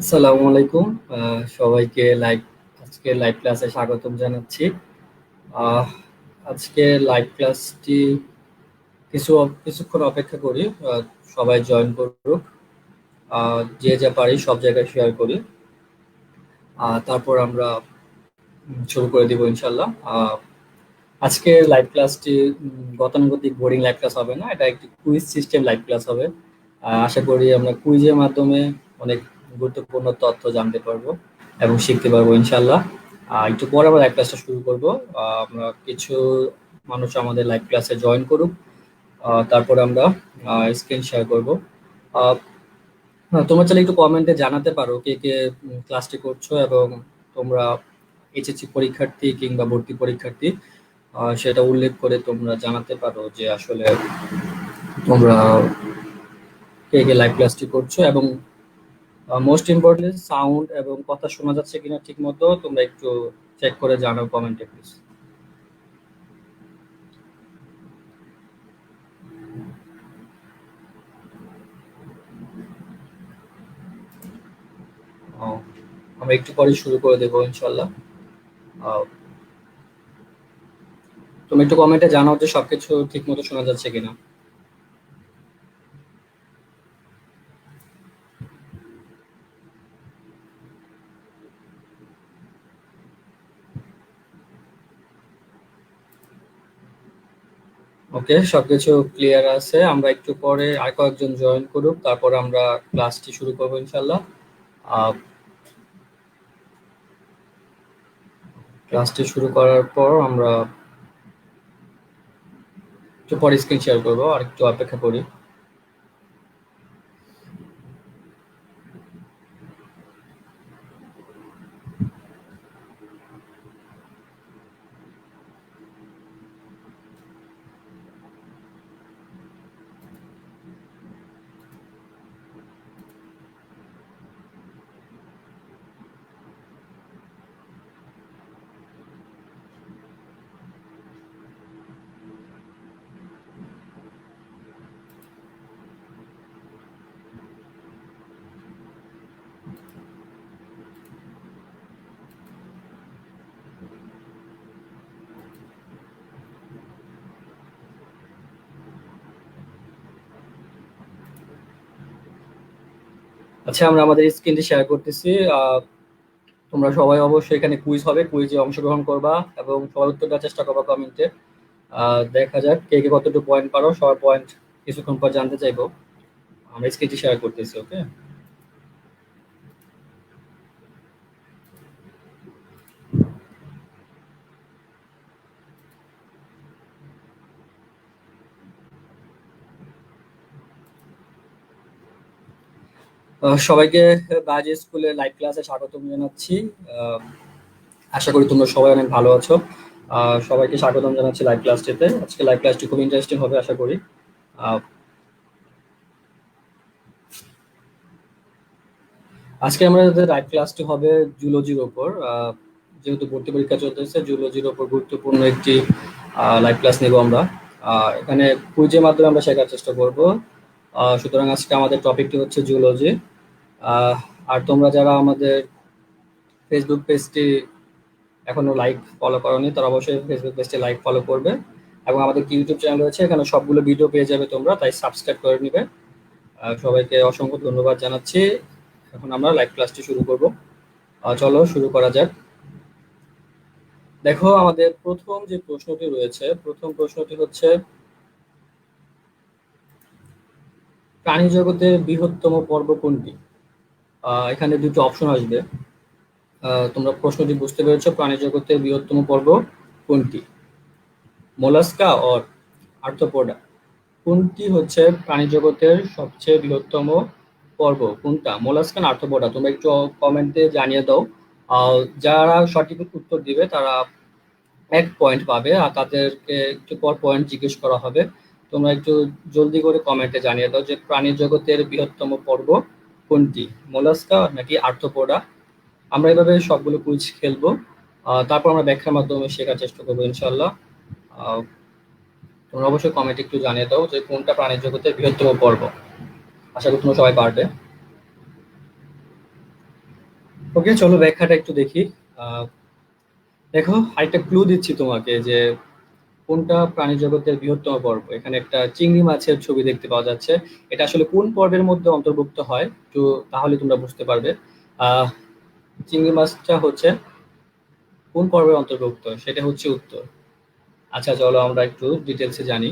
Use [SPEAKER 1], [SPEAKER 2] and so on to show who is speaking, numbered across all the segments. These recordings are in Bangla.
[SPEAKER 1] আসসালামু আলাইকুম। সবাইকে আজকে লাইভ ক্লাসে স্বাগতম জানাচ্ছি। আহ, আজকে লাইভ ক্লাসটি কিছুক্ষণ অপেক্ষা করি, সবাই জয়েন করুক। যে যা পারি সব জায়গায় শেয়ার করি। তারপর আমরা শুরু করে দিব ইনশাল্লাহ। আজকে লাইভ ক্লাসটি গতানুগতিক বোর্ডিং লাইভ ক্লাস হবে না, এটা একটি কুইজ সিস্টেম লাইভ ক্লাস হবে। আশা করি আমরা কুইজের মাধ্যমে অনেক গুরুত্বপূর্ণ তথ্য জানতে পারবো এবং শিখতে পারবো ইনশাল্লাহ। একটু পরে আমরা লাইভ ক্লাসটা শুরু করবো। আমরা কিছু মানুষ আমাদের লাইভ ক্লাসে জয়েন করুক, তারপরে আমরা স্ক্রিন শেয়ার করবো। আহ, তোমরা চাইলে একটু কমেন্টে জানাতে পারো কে কে ক্লাসটি করছো এবং তোমরা এইচএসসি পরীক্ষার্থী কিংবা ভর্তি পরীক্ষার্থী। সেটা উল্লেখ করে তোমরা জানাতে পারো যে আসলে তোমরা কে কে লাইভ ক্লাসটি করছো এবং মোস্ট ইম্পর্টেন্ট সাউন্ড এবং কথা শোনা যাচ্ছে কিনা ঠিক মতো তোমরা একটু চেক করে জানাও কমেন্টে প্লিজ। আমরা একটু পরে শুরু করে দেবো ইনশাল্লাহ। আহ, তুমি একটু কমেন্টে জানাও যে সবকিছু ঠিক মতো শোনা যাচ্ছে কিনা। ওকে, সবকিছু ক্লিয়ার আছে। আমরা একটু পরে আর কয়েকজন জয়েন করুক, তারপর আমরা ক্লাসটি শুরু করবো ইনশাল্লাহ। আহ, ক্লাসটি শুরু করার পর আমরা একটু পরে স্ক্রিন শেয়ার করবো, আর একটু অপেক্ষা করি। আচ্ছা, আমরা আমাদের স্ক্রিনটি শেয়ার করতেছি। তোমরা সবাই অবশ্যই এখানে কুইজ হবে, কুইজে অংশগ্রহণ করবা এবং সবার উত্তর দেওয়ার চেষ্টা করবা কমেন্টে। দেখা যাক কে কে কতটুকু পয়েন্ট পারো, সবার পয়েন্ট কিছুক্ষণ পর জানতে চাইবো। আমরা স্ক্রিনটি শেয়ার করতেছি। ওকে, সবাইকে বাজে স্কুলে লাইভ ক্লাসে স্বাগতম জানাচ্ছি। আহ, আশা করি তোমরা সবাই অনেক ভালো আছো। সবাইকে স্বাগতম জানাচ্ছি লাইভ ক্লাসটিতে। আজকে লাইভ ক্লাসটি খুব ইন্টারেস্টিং হবে আশা করি। আহ, আজকে আমাদের লাইভ ক্লাসটি হবে জুলজির ওপর। যেহেতু ভর্তি পরীক্ষা চলতেছে, জুলজির ওপর গুরুত্বপূর্ণ একটি লাইভ ক্লাস নেব আমরা। এখানে কুইজের মাধ্যমে আমরা শেখার চেষ্টা করব। সুতরাং আজকে আমাদের টপিকটি হচ্ছে জুলজি। আর তোমরা যারা আমাদের ফেসবুক পেজটি এখনো লাইক ফলো করোনি, তারা অবশ্যই ফেসবুক পেজটি লাইক ফলো করবে এবং আমাদের ইউটিউব চ্যানেল রয়েছে, এখানে সবগুলো ভিডিও পেয়ে যাবে তোমরা, তাই সাবস্ক্রাইব করে নিবে। সবাইকে অসংখ্য ধন্যবাদ জানাচ্ছি। এখন আমরা লাইভ ক্লাসটি শুরু করব। চলো শুরু করা যাক। দেখো, আমাদের প্রথম যে প্রশ্নটি রয়েছে, প্রথম প্রশ্নটি হচ্ছে প্রাণী জগতের বৃহত্তম পর্ব কোনটি? এখানে দুটো অপশন আসবে। তোমরা প্রশ্নটি বুঝতে পেরেছো? প্রাণী জগতের বৃহত্তম পর্ব কোনটি, মোলাস্কা অর আর্থ্রোপোডা? কোনটি হচ্ছে প্রাণী জগতের সবচেয়ে বৃহত্তম পর্ব, কোনটা, মোলাস্কা না আর্থ্রোপোডা? তোমরা একটু কমেন্টে জানিয়ে দাও। যারা সঠিক উত্তর দিবে তারা 1 পয়েন্ট পাবে, আর তাদেরকে একটু পর পয়েন্ট জিজ্ঞেস করা হবে। তোমরা একটু জলদি করে কমেন্টে জানিয়ে দাও যে প্রাণী জগতের বৃহত্তম পর্ব কোনটি, মোলাস্কা নাকি আর্থ্রোপোডা। আমরা এভাবে সবগুলো কুইজ খেলবো। তারপর আমরা ব্যাখ্যার মাধ্যমে শেখার চেষ্টা করবো ইনশাল্লাহ। আহ, তোমরা অবশ্যই কমেন্টে একটু জানিয়ে দাও যে কোনটা প্রাণী জগতের বৃহত্তম পর্ব। আশা করি তোমরা সবাই পারবে। ওকে, চলো ব্যাখ্যাটা একটু দেখি। দেখো, আরেকটা ক্লু দিচ্ছি তোমাকে যে কোনটা প্রাণী জগতের বৃহত্তম পর্ব। এখানে একটা চিংড়ি মাছের ছবি দেখতে পাওয়া যাচ্ছে। এটা আসলে কোন পর্বের মধ্যে অন্তর্ভুক্ত হয় একটু তাহলে তোমরা বুঝতে পারবে। আহ চিংড়ি মাছটা হচ্ছে কোন পর্বের অন্তর্ভুক্ত, সেটা হচ্ছে উত্তর। আচ্ছা, চলো আমরা একটু ডিটেলসে জানি।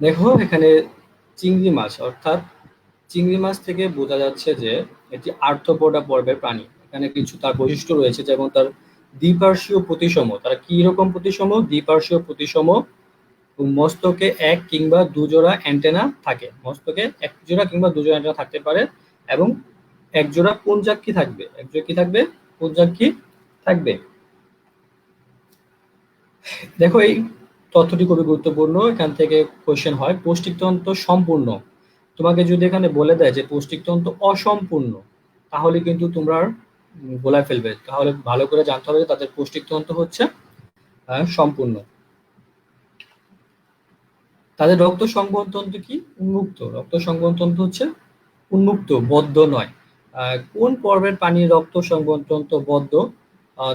[SPEAKER 1] দেখো এখানে চিংড়ি মাছ, অর্থাৎ চিংড়ি মাছ থেকে বোঝা যাচ্ছে যে এটি আর্থ্রোপোডা পর্বের প্রাণী। এখানে কিছু তার বৈশিষ্ট্য রয়েছে, যেমন তার দ্বিপার্শ্বীয় প্রতিসম। তারা কি রকম প্রতিসম? দ্বিপার্শ্বীয় প্রতিসম। মস্তকে এক কিংবা দুজোড়া অ্যান্টেনা থাকে, মস্তকে এক জোড়া কিংবা দুজোড়া অ্যান্টেনা থাকতে পারে। এবং এক জোড়া পুঞ্জাক্ষী থাকবে, এক জোড়া কি থাকবে? পুঞ্জাক্ষী থাকবে। দেখো এই তথ্যটি খুবই গুরুত্বপূর্ণ, এখান থেকে কোশ্চেন হয়। পৌষ্টিকতন্ত্র সম্পূর্ণ, তোমাকে যদি এখানে বলে দেয় যে পৌষ্টিকতন্ত্র অসম্পূর্ণ, তাহলে কিন্তু তোমরা গোলায় ফেলবে। তাহলে ভালো করে জানতে হবে যে তাদের পৌষ্টিকতন্ত্র হচ্ছে সম্পূর্ণ। তাদের রক্ত সংবহন তন্ত্র কি? উন্মুক্ত। রক্ত সংবহন তন্ত্র হচ্ছে উন্মুক্ত, বদ্ধ নয়। কোন পর্বের প্রাণীর রক্ত সংবহন তন্ত্র বদ্ধ?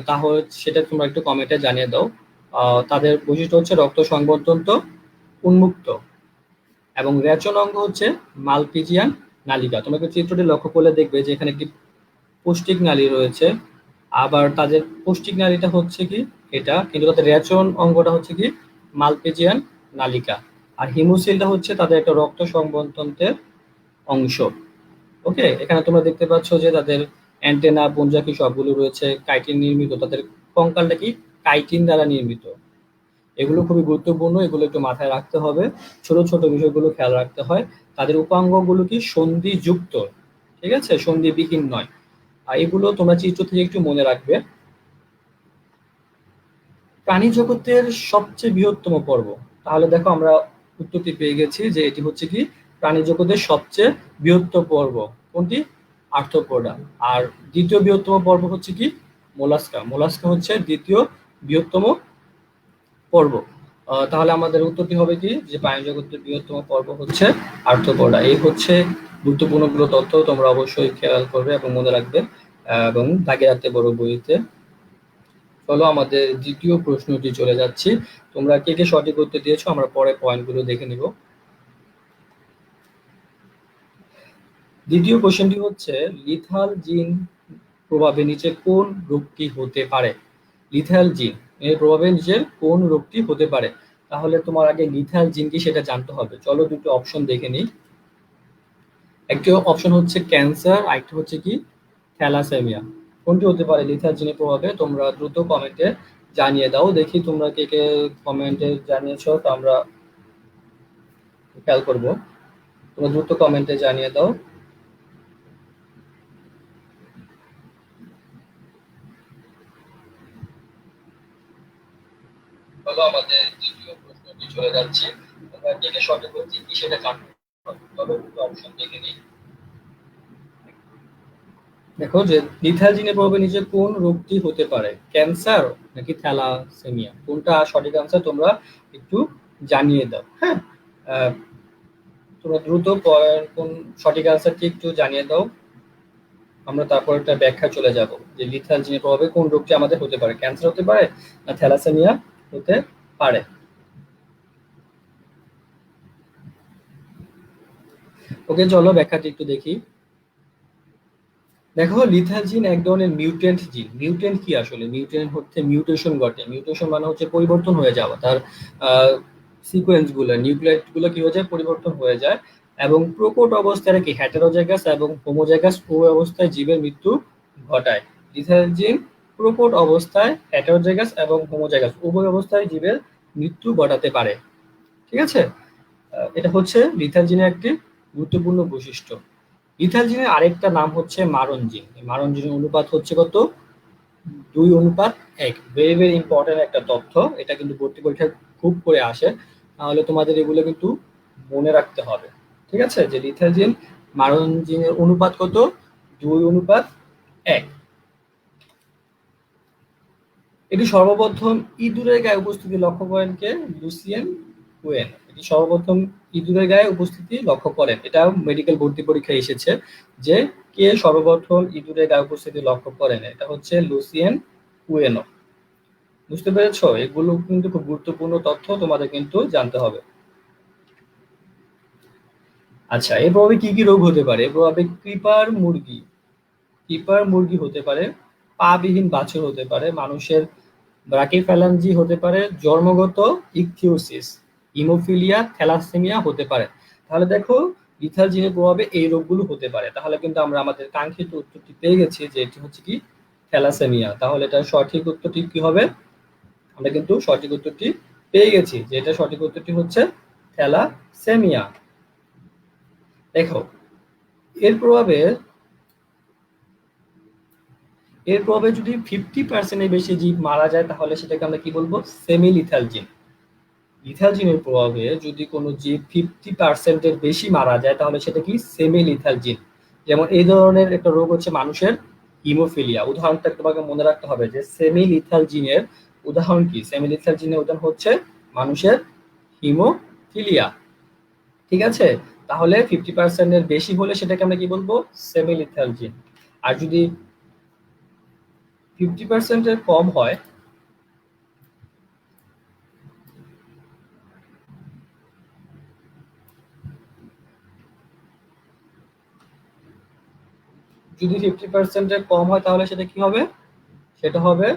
[SPEAKER 1] তাহলে সেটা তোমরা একটু কমেন্টে জানিয়ে দাও। তাদের বৈশিষ্ট্য হচ্ছে রক্ত সংবহন তন্ত্র উন্মুক্ত। এবং রেচন অঙ্গ হচ্ছে মালপিজিয়ান নালিকা। তোমাকে চিত্রটি লক্ষ্য করলে দেখবে যে এখানে একটি পৌষ্টিক নালী রয়েছে। আবার তাদের পৌষ্টিক নালীটা হচ্ছে কি এটা, কিন্তু তাদের রেচন অঙ্গটা হচ্ছে কি মালপিজিয়ান নালিকা। আর হিমোসিলটা হচ্ছে তাদের একটা রক্ত সংবহনতন্ত্রের অংশ। ওকে, এখানে তোমরা দেখতে পাচ্ছ যে তাদের অ্যান্টেনা, পুঞ্জাকি সবগুলো রয়েছে কাইটিন নির্মিত। তাদের কঙ্কালটা কি কাইটিন দ্বারা নির্মিত। এগুলো খুবই গুরুত্বপূর্ণ, এগুলো একটু মাথায় রাখতে হবে। ছোট ছোট বিষয়গুলো খেয়াল রাখতে হয়। তাদের উপাঙ্গগুলো কি সন্ধিযুক্ত, ঠিক আছে, সন্ধিবিহীন নয়। আর এগুলো তোমরা চিত্র থেকে একটু মনে রাখবে। প্রাণী জগতের সবচেয়ে বৃহত্তম পর্ব, তাহলে দেখো আমরা উত্তরটি পেয়ে গেছি যে এটি হচ্ছে কি প্রাণী জগতের সবচেয়ে বৃহত্তম পর্ব। কোনটি? আর্থ্রোপোডা। আর দ্বিতীয় বৃহত্তম পর্ব হচ্ছে কি মোলাস্কা। মোলাস্কা হচ্ছে দ্বিতীয় বৃহত্তম পর্ব। তাহলে আমাদের উত্তরটি হবে কি যে প্রাণী জগতের বৃহত্তম পর্ব হচ্ছে আর্থ্রোপোডা। এই হচ্ছে গুরুত্বপূর্ণ গুলো তথ্য, তোমরা অবশ্যই খেয়াল করবে এবং মনে রাখবে এবং দাগে রাখতে বড় বইতে। চলো আমাদের দ্বিতীয় প্রশ্নটি চলে যাচ্ছি। তোমরা কে কে সঠিক উত্তর দিয়েছো আমরা পরে পয়েন্টগুলো দেখে নিব। দ্বিতীয় কোশ্চেনটি হচ্ছে লিথাল জিন প্রভাবে নিচে কোন রোগটি হতে পারে? লিথাল জিন এর প্রভাবে নিচের কোন রোগটি হতে পারে? তাহলে তোমার আগে লিথাল জিন কি সেটা জানতে হবে। চলো দুটো অপশন দেখে নিই। একটি অপশন হচ্ছে ক্যান্সার, আরেকটি হচ্ছে কি থ্যালাসেমিয়া। কোনটি হতে পারে লিথাল জিনের প্রভাবে? তোমরা দ্রুত কমেন্টে জানিয়ে দাও। দেখি তোমরা কে কে কমেন্টে জানিয়েছো, তো আমরা খেয়াল করব। তোমরা দ্রুত কমেন্টে জানিয়ে দাও। হলো আমাদের দ্বিতীয় প্রশ্নটি চলে যাচ্ছে। তোমরা কে কে সঠিক হচ্ছে কি সেটা জানতে হবে। তবে দুটো অপশন দেখে নিই। দেখো যে লিথাল জিনের প্রভাবে নিচে কোন রোগটি হতে পারে? ক্যান্সার নাকি থ্যালাসেমিয়া? কোনটা সঠিক আনসার তোমরা একটু জানিয়ে দাও। হ্যাঁ, তোমরা দ্রুত কোন সঠিক আনসারটি একটু জানিয়ে দাও। আমরা তারপর একটা ব্যাখ্যা চলে যাব যে লিথাল জিনের প্রভাবে কোন রোগটি আমাদের হতে পারে, ক্যান্সার হতে পারে না থ্যালাসেমিয়া হতে পারে। ওকে, চলো ব্যাখ্যাটি একটু দেখি। দেখো লিথাল জিন এক ধরনের মিউটেন্ট জিন। মিউটেন্ট কি? আসলে মিউটেন্ট হচ্ছে মিউটেশন ঘটে। মিউটেশন মানে হচ্ছে পরিবর্তন হয়ে যাওয়া, তার সিকোয়েন্স গুলো, নিউক্লিয়েট গুলো কি হয়ে যায়? পরিবর্তন হয়ে যায়। এবং প্রকট অবস্থায় কি হেটেরোজাইগাস এবং হোমোজাইগাস উভয় অবস্থায় জীবের মৃত্যু ঘটায়। লিথাল জিন প্রকট অবস্থায়, হেটেরোজাইগাস এবং হোমোজাইগাস উভয় অবস্থায় জীবের মৃত্যু ঘটাতে পারে। ঠিক আছে, এটা হচ্ছে লিথাল জিনের একটি গুরুত্বপূর্ণ বৈশিষ্ট্য। লিথাল জিনের আরেকটা নাম হচ্ছে মারণ জিন। মারণ জিনের অনুপাত হচ্ছে কত? 2:1। ভেরি ভেরি ইম্পর্টেন্ট একটা তথ্য, এটা কিন্তু ভর্তি পরীক্ষায় খুব করে আসে। তাহলে তোমাদের এগুলো কিন্তু মনে রাখতে হবে। ঠিক আছে, যে লিথাল জিন মারণ জিনের অনুপাত কত? 2:1। এটি সর্বপ্রথম ইঁদুরের গায়ে উপস্থিতি লক্ষ্য করেন কে? লুসিয়েন কুয়েন এটি সর্বপ্রথম ইঁদুরের গায়ে উপস্থিতি লক্ষ্য করেন। এটা মেডিকেল ভর্তি পরীক্ষায় এসেছে যে কে সর্বপ্রথম ইঁদুরের গায়ে উপস্থিতি লক্ষ্য করেন। এটা হচ্ছে লুসিয়েন কুয়েনো। বুঝতে পেরেছো? এগুলো কিন্তু খুব গুরুত্বপূর্ণ তথ্য, তোমাদের কিন্তু জানতে হবে। আচ্ছা, এর প্রভাবে কি কি রোগ হতে পারে? এর প্রভাবে ক্রিপার মুরগি হতে পারে, পা বিহীন বাছুর হতে পারে, মানুষের ব্রাকিফ্যালাঞ্জি হতে পারে, জন্মগত ইকথিওসিস, ইমোফিলিয়া, থ্যালাসেমিয়া হতে পারে। তাহলে দেখো লিথাল জিনের প্রভাবে এই রোগগুলো হতে পারে। তাহলে কিন্তু আমরা আমাদের কাঙ্ক্ষিত উত্তরটি পেয়ে গেছি যে এটি হচ্ছে কি থ্যালাসেমিয়া। তাহলে এটা সঠিক উত্তরটি কি হবে? আমরা কিন্তু সঠিক উত্তরটি পেয়ে গেছি যে এটা সঠিক উত্তরটি হচ্ছে থ্যালাসেমিয়া। দেখো এর প্রভাবে যদি 50% এর বেশি জীব মারা যায় তাহলে সেটাকে আমরা কি বলবো? সেমি লিথাল জিন। লিথাল জিনের প্রভাবে যদি কোনো জীব 50% এর বেশি মারা যায় তাহলে সেটা কি? সেমি লিথাল জিন। যেমন এই ধরনের একটা রোগ হচ্ছে মানুষের হিমোফিলিয়া। উদাহরণটা তোমাকে মনে রাখতে হবে যে সেমি লিথাল জিনের উদাহরণ কি? সেমি লিথাল জিনের উদাহরণ হচ্ছে মানুষের হিমোফিলিয়া। ঠিক আছে? তাহলে 50% এর বেশি হলে সেটাকে আমরা কি বলবো? সেমি লিথাল জিন। আর যদি 50% এর কম হয়, যদি 50% এর কম হয় তাহলে সেটা কি হবে? সেটা হবে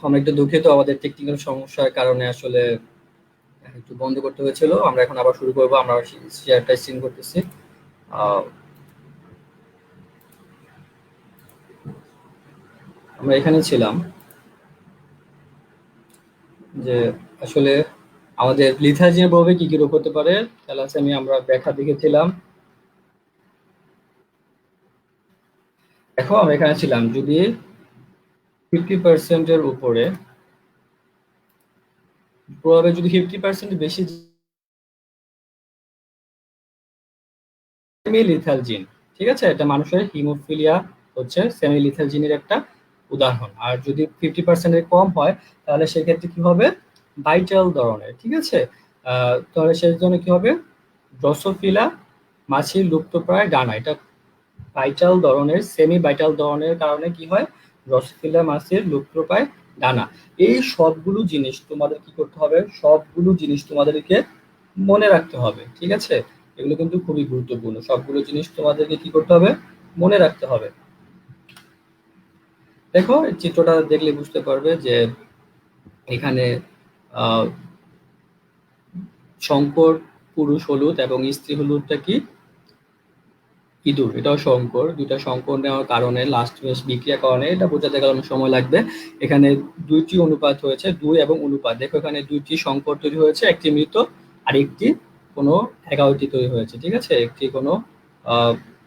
[SPEAKER 1] আমরা একটু দুঃখিত, আমাদের টেকনিক্যাল সমস্যার কারণে আসলে একটু বন্ধ করতে হয়েছিল। আমরা এখন আবার শুরু করবো। আমরা শেয়ারটা সিন করতেছি। আহ, আমরা এখানে ছিলাম যে আসলে আমাদের লিথাজিনের প্রভাবে কি কি রোগ হতে পারে। থ্যালাসেমিয়া আমরা ব্যাখ্যা দেখেছিলাম। দেখো আমরা এখানে ছিলাম যদি 50% এর উপরে প্রভাবে যদি 50% বেশি সেমি লিথাল জিন। ঠিক আছে? এটা মানুষের হিমোফিলিয়া হচ্ছে সেমি লিথাল জিনের একটা উদাহরণ। আর যদি 50% এর কম হয় তাহলে সেক্ষেত্রে কি হবে? ভাইটাল ধরনের। ঠিক আছে? তাহলে সেই জন্য কি হবে? ড্রসোফিলা মাছির লুপ্তপ্রায় ডানা। এটা ভাইটাল ধরনের, সেমি ভাইটাল ধরনের কারণে কি হয়? ড্রসোফিলা মাছের লুপ্তপ্রায় ডানা। এই সবগুলো জিনিস তোমাদের কি করতে হবে? সবগুলো জিনিস তোমাদেরকে মনে রাখতে হবে। ঠিক আছে? এগুলো কিন্তু খুবই গুরুত্বপূর্ণ। সবগুলো জিনিস তোমাদেরকে কি করতে হবে, মনে রাখতে হবে। দেখো এই চিত্রটা দেখলে বুঝতে পারবে যে এখানে আহ শঙ্কর পুরুষ হলুদ এবং স্ত্রী হলুদটা কি ইঁদুর, এটাও শঙ্কর। দুইটা শঙ্কর নেওয়ার কারণে লাস্ট বেশ বিক্রিয়া কারণে এটা বোঝাতে গেলে অনেক সময় লাগবে। এখানে দুইটি অনুপাত হয়েছে, দুই এবং অনুপাত। দেখো এখানে দুইটি শঙ্কর তৈরি হয়েছে, একটি মৃত আর একটি কোনো 11টি তৈরি হয়েছে, ঠিক আছে। একটি কোনো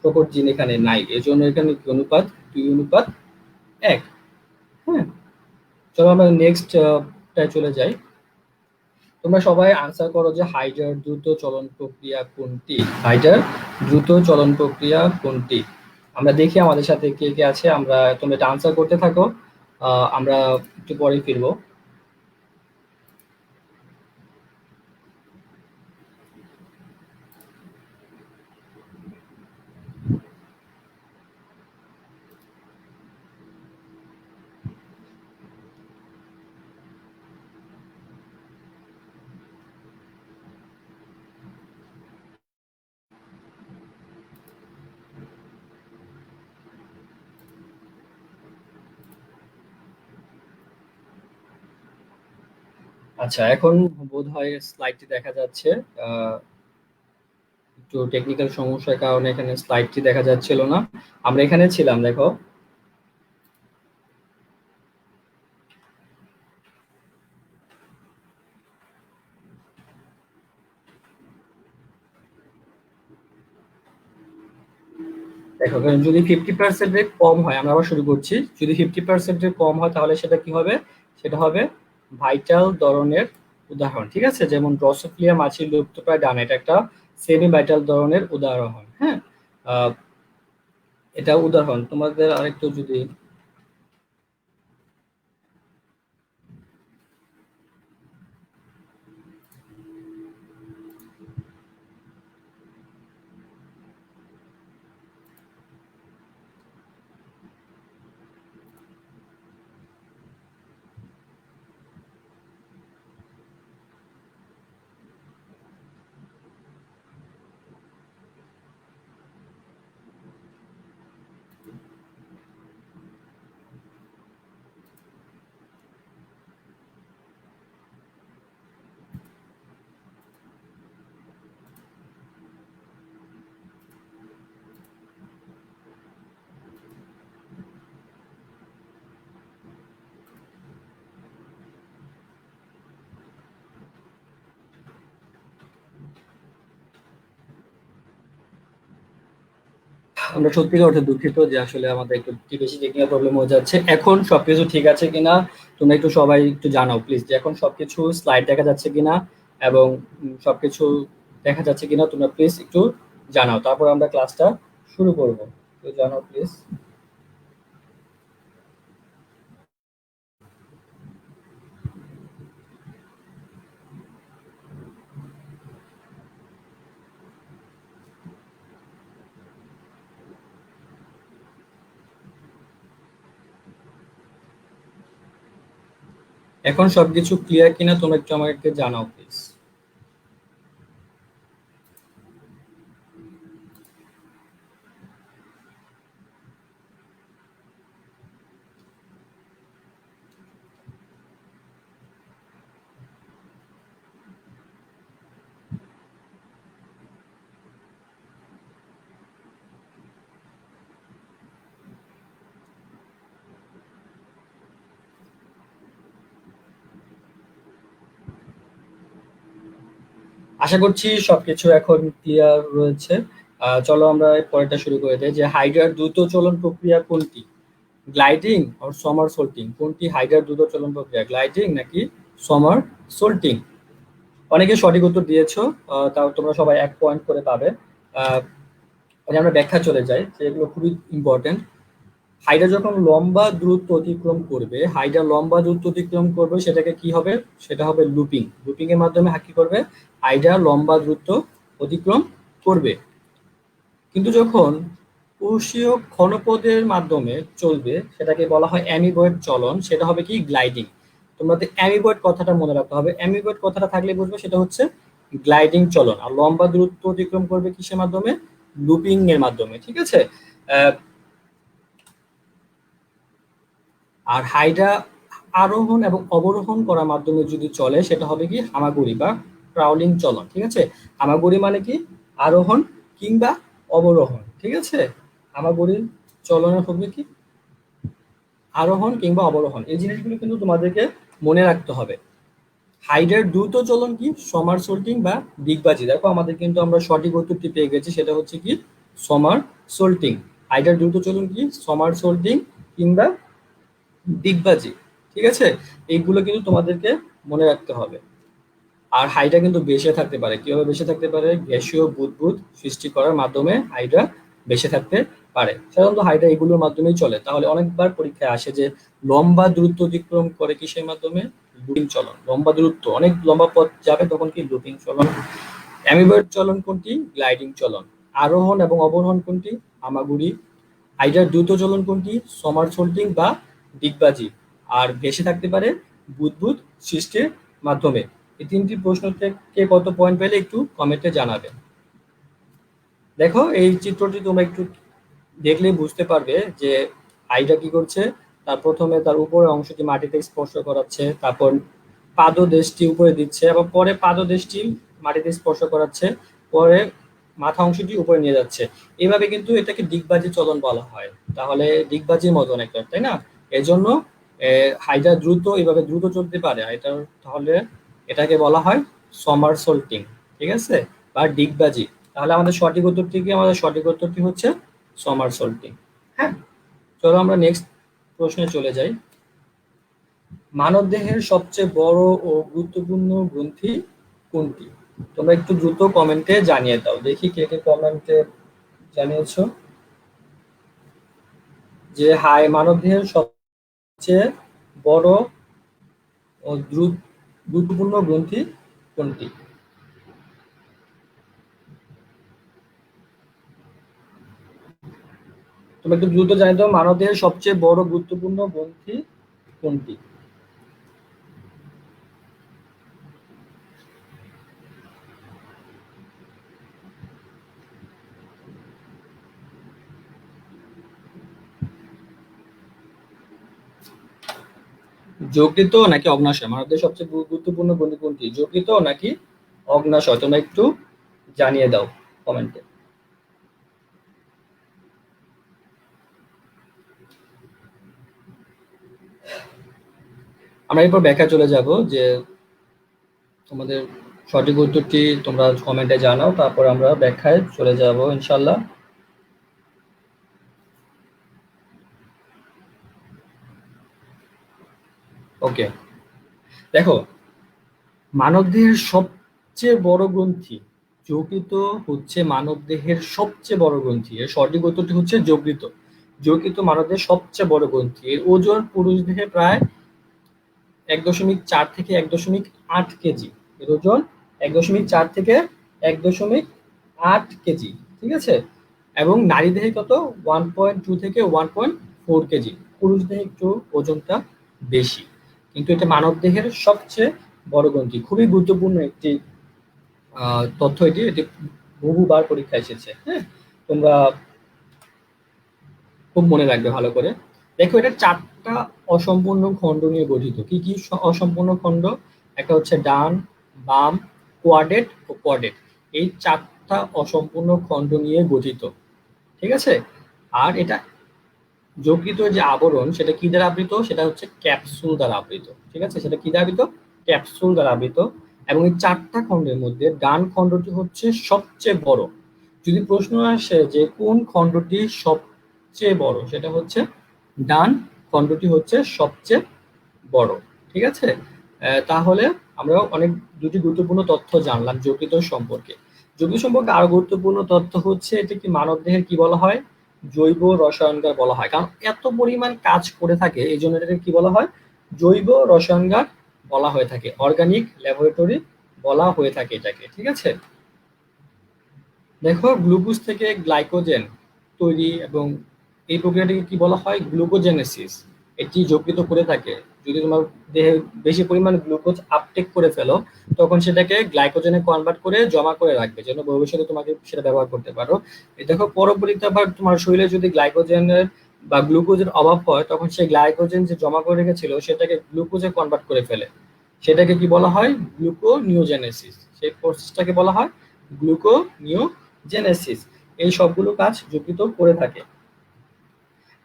[SPEAKER 1] প্রকট জিন এখানে নাই, এই জন্য এখানে কি অনুপাত 2:1। হ্যাঁ, চলো আমরা নেক্সট টায় চলে যাই। তোমরা সবাই আনসার করো যে হাইড্রার দ্রুত চলন প্রক্রিয়া কোনটি। হাইড্রার দ্রুত চলন প্রক্রিয়া কোনটি? আমরা দেখি আমাদের সাথে কে কে আছে। আমরা, তোমরা এটা আনসার করতে থাকো, আমরা একটু পরে ফিরবো। আচ্ছা, এখন বোধহয় স্লাইডটি দেখা যাচ্ছে। আহ, একটু টেকনিক্যাল সমস্যার কারণে এখানে স্লাইডটি দেখা যাচ্ছিল না। আমরা এখানে ছিলাম, দেখো। দেখো এখানে যদি 50% কম হয়, আমরা আবার শুরু করছি। যদি 50% কম হয় তাহলে সেটা কি হবে? সেটা হবে ভাইটাল ধরনের উদাহরণ, ঠিক আছে। যেমন ড্রসোফিলা মাছির লুপ্তপ্রায় ডান, এটা একটা সেমি ভাইটাল ধরনের উদাহরণ। হ্যাঁ, আহ, এটা উদাহরণ। তোমাদের আরেকটু যদি, আমরা সত্যিকার অর্থে দুঃখিত যে আসলে আমাদের একটু বেশি টেকনিক্যাল প্রবলেম হয়ে যাচ্ছে। এখন সবকিছু ঠিক আছে কিনা তোমরা একটু সবাই একটু জানাও প্লিজ, যে এখন সবকিছু স্লাইড দেখা যাচ্ছে কিনা এবং সবকিছু দেখা যাচ্ছে কিনা তোমরা প্লিজ একটু জানাও, তারপর আমরা ক্লাসটা শুরু করব। তো জানাও প্লিজ। এখন সবকিছু ক্লিয়ার কিনা তোমরা একটু আমাকে জানাও প্লিজ। আশা করছি সবকিছু এখন ক্লিয়ার রয়েছে। চলো আমরা পরেরটা শুরু করে দিই, যে হাইড্রার দ্রুত চলন প্রক্রিয়া কোনটি? গ্লাইডিং আর সামার সোল্টিং? কোনটি হাইড্রার দ্রুত চলন প্রক্রিয়া, গ্লাইডিং নাকি সামার সোল্টিং? অনেকে সঠিক উত্তর দিয়েছো, তাও তোমরা সবাই 1 পয়েন্ট করে পাবে। আহ, আমরা ব্যাখ্যা চলে যাই, যে এগুলো খুবই ইম্পর্টেন্ট। হাইড্রা যখন লম্বা দূরত্ব অতিক্রম করবে, হাইড্রা লম্বা দূরত্ব অতিক্রম করবে, সেটাকে কি হবে? সেটা হবে লুপিং। লুপিং এর মাধ্যমে কি করবে? হাইড্রা লম্বা দূরত্ব অতিক্রম করবে। কিন্তু যখন কোষীয় ঘনপথের মাধ্যমে চলবে, সেটাকে বলা হয় অ্যামিবয়েড চলন, সেটা হবে কি? গ্লাইডিং। তোমাদের অ্যামিবয়েড কথাটা মনে রাখতে হবে। অ্যামিবয়েড কথাটা থাকলে বুঝবে সেটা হচ্ছে গ্লাইডিং চলন, আর লম্বা দূরত্ব অতিক্রম করবে কিসের মাধ্যমে? লুপিং এর মাধ্যমে, ঠিক আছে। আর হাইড্রা আরোহণ এবং অবরোহণ করার মাধ্যমে যদি চলে সেটা হবে কি হামাগুড়ি বা ক্রাউলিং চলন, ঠিক আছে। হামাগুড়ি মানে কি আরোহণ কিংবা অবরোহণ, ঠিক আছে। হামাগুড়ির চলনের হবে কি আরোহণ কিংবা অবরোহণ, এই জিনিসগুলো কিন্তু তোমাদেরকে মনে রাখতে হবে। হাইড্রার দ্রুত চলন কি সমারসোল্টিং বা ডিগবাজি। দেখো আমাদের কিন্তু আমরা সঠিক উত্তরটি পেয়ে গেছি, সেটা হচ্ছে কি সমারসোল্টিং। হাইড্রার দ্রুত চলন কি সমারসোল্টিং কিংবা ডিগবাজি, ঠিক আছে। এইগুলো কিন্তু তোমাদেরকে মনে রাখতে হবে। আর হাইড্রা কিন্তু বেঁচে থাকতে পারে, কিভাবে বেঁচে থাকতে পারে? গ্যাসীয় বুদবুদ সৃষ্টি করার মাধ্যমে হাইড্রা বেঁচে থাকতে পারে। সাধারণত হাইড্রা এগুলোর মাধ্যমেই চলে। তাহলে অনেকবার পরীক্ষায় আসে যে লম্বা দূরত্ব অতিক্রম করে কিসের মাধ্যমে? লুপিং চলন। লম্বা দূরত্ব অনেক লম্বা পথ যাবে তখন কি লুপিং চলন। অ্যামিবয়েড চলন কোনটি? গ্লাইডিং চলন। আরোহণ এবং অবরোহণ কোনটি? হামাগুড়ি। হাইড্রার দ্রুত চলন কোনটি? সমারসোল্টিং বা ডিগবাজি। আর ভেসে থাকতে পারে বুদবুদ সৃষ্টির মাধ্যমে। এই তিনটি প্রশ্ন থেকে কত পয়েন্ট পেলে একটু কমেন্টে জানাবে। দেখো এই চিত্রটি তোমরা একটু দেখলে বুঝতে পারবে যে হাইড্রা কি করছে। তার প্রথমে তার উপরের অংশটি মাটিতে স্পর্শ করাচ্ছে, তারপর পাদদেশটি উপরে দিচ্ছে, এবং পরে পাদদেশটি মাটিতে স্পর্শ করাচ্ছে, পরে মাথা অংশটি উপরে নিয়ে যাচ্ছে। এইভাবে কিন্তু এটাকে ডিগবাজি চলন বলা হয়। তাহলে ডিগবাজির মতো অনেকটা, তাই না? এজন্য হাইড্রা দ্রুত এইভাবে দ্রুত চলতে পারে। এটা তাহলে এটাকে বলা হয় সমারসোল্টিং, ঠিক আছে, বা ডিগবাজি। তাহলে আমাদের সঠিক উত্তরটি কি? আমাদের সঠিক উত্তরটি হচ্ছে সমারসোল্টিং। হ্যাঁ, চলো আমরা নেক্সট প্রশ্নে চলে যাই। মানবদেহের সবচেয়ে বড় ও গুরুত্বপূর্ণ গ্রন্থি কোনটি? তোমরা একটু দ্রুত কমেন্টে জানিয়ে দাও, দেখি কে কে কমেন্টে জানিয়েছো যে হাই মানবদেহের সবচেয়ে বড় ও গুরুত্বপূর্ণ গ্রন্থি কোনটি? তোমরা একটু দ্রুত জানিয়ে দাও মানবদেহের সবচেয়ে বড় গুরুত্বপূর্ণ গ্রন্থি কোনটি? যকৃত নাকি অগ্ন্যাশয়? মানবদেহের সবচেয়ে গুরুত্বপূর্ণ গ্রন্থি কোনটি? যকৃত নাকি অগ্ন্যাশয়? তোমরা একটু জানিয়ে দাও কমেন্টে। আমরা এরপর ব্যাখ্যা চলে যাব যে তোমাদের সঠিক উত্তরটি তোমরা কমেন্টে জানাও, তারপর আমরা ব্যাখ্যায় চলে যাব ইনশাল্লাহ। ওকে, দেখো মানবদেহের সবচেয়ে বড় গ্রন্থি যকৃত হচ্ছে মানবদেহের সবচেয়ে বড় গ্রন্থি। এর সঠিক উত্তরটি হচ্ছে যকৃত। যকৃত মানবদেহের সবচেয়ে বড় গ্রন্থি। এর ওজন পুরুষ দেহে প্রায় 1.4 থেকে 1.8 কেজি। এর ওজন 1.4 থেকে 1.8 কেজি, ঠিক আছে। এবং নারী দেহে কত? 1.2 থেকে 1.4 কেজি। পুরুষ দেহে একটু ওজনটা বেশি, কিন্তু এটা মানব দেহের সবচেয়ে বড় গ্রন্থি। খুবই গুরুত্বপূর্ণ একটি তথ্য এটি। এটি বহুবার পরীক্ষা এসেছে। হ্যাঁ, তোমরা খুব মনে রাখবে ভালো করে। দেখো এটা 4টা অসম্পূর্ণ খণ্ড নিয়ে গঠিত। কি কি অসম্পূর্ণ খণ্ড? একটা হচ্ছে ডান, বাম, কোয়াডেট ও কোয়াডেট। এই 4টা অসম্পূর্ণ খণ্ড নিয়ে গঠিত, ঠিক আছে। আর এটা যকৃত যে আবরণ সেটা কি দ্বারা আবৃত? সেটা হচ্ছে ক্যাপসুল দ্বারা আবৃত, ঠিক আছে। সেটা কি দ্বারা আবৃত? ক্যাপসুল দ্বারা আবৃত। এবং এই 4টা খণ্ডের মধ্যে ডান খণ্ডটি হচ্ছে সবচেয়ে বড়। যদি প্রশ্ন আসে যে কোন খণ্ডটি সবচেয়ে বড়, সেটা হচ্ছে ডান খণ্ডটি হচ্ছে সবচেয়ে বড়, ঠিক আছে। তাহলে আমরা অনেক দুটি গুরুত্বপূর্ণ তথ্য জানলাম যকৃত সম্পর্কে। যকৃত সম্পর্কে আরো গুরুত্বপূর্ণ তথ্য হচ্ছে এটা কি মানব দেহের কি বলা হয়? জৈব রসায়নগার বলা হয়। কারণ এত পরিমাণ কাজ করে থাকে এই জন্য এটাকে কি বলা হয়? জৈব রসায়নগার বলা হয়ে থাকে, অর্গানিক ল্যাবরেটরি বলা হয়ে থাকে এটাকে, ঠিক আছে। দেখো গ্লুকোজ থেকে গ্লাইকোজেন তৈরি এবং এই প্রক্রিয়াটিকে কি বলা হয়? গ্লুকোজেনেসিস। এটি যকৃত করে থাকে। যদি তোমার দেহে বেশি পরিমাণ গ্লুকোজ আপটেক করে ফেলো, তখন সেটাকে গ্লাইকোজেনে কনভার্ট করে জমা করে রাখবে, যেন ভবিষ্যতে তোমাকে সেটা ব্যবহার করতে পারো। এই দেখো, পরবর্তীতে আবার তোমার শরীরে যদি গ্লাইকোজেনের বা গ্লুকোজের অভাব হয়, তখন সেই গ্লাইকোজেন যে জমা করে রেখেছিল সেটাকে গ্লুকোজে কনভার্ট করে ফেলে। সেটাকে কি বলা হয়? গ্লুকোনিওজেনেসিস। সেই প্রসেসটাকে বলা হয় গ্লুকোনিওজেনেসিস। এই সবগুলো কাজ যকৃত করে থাকে।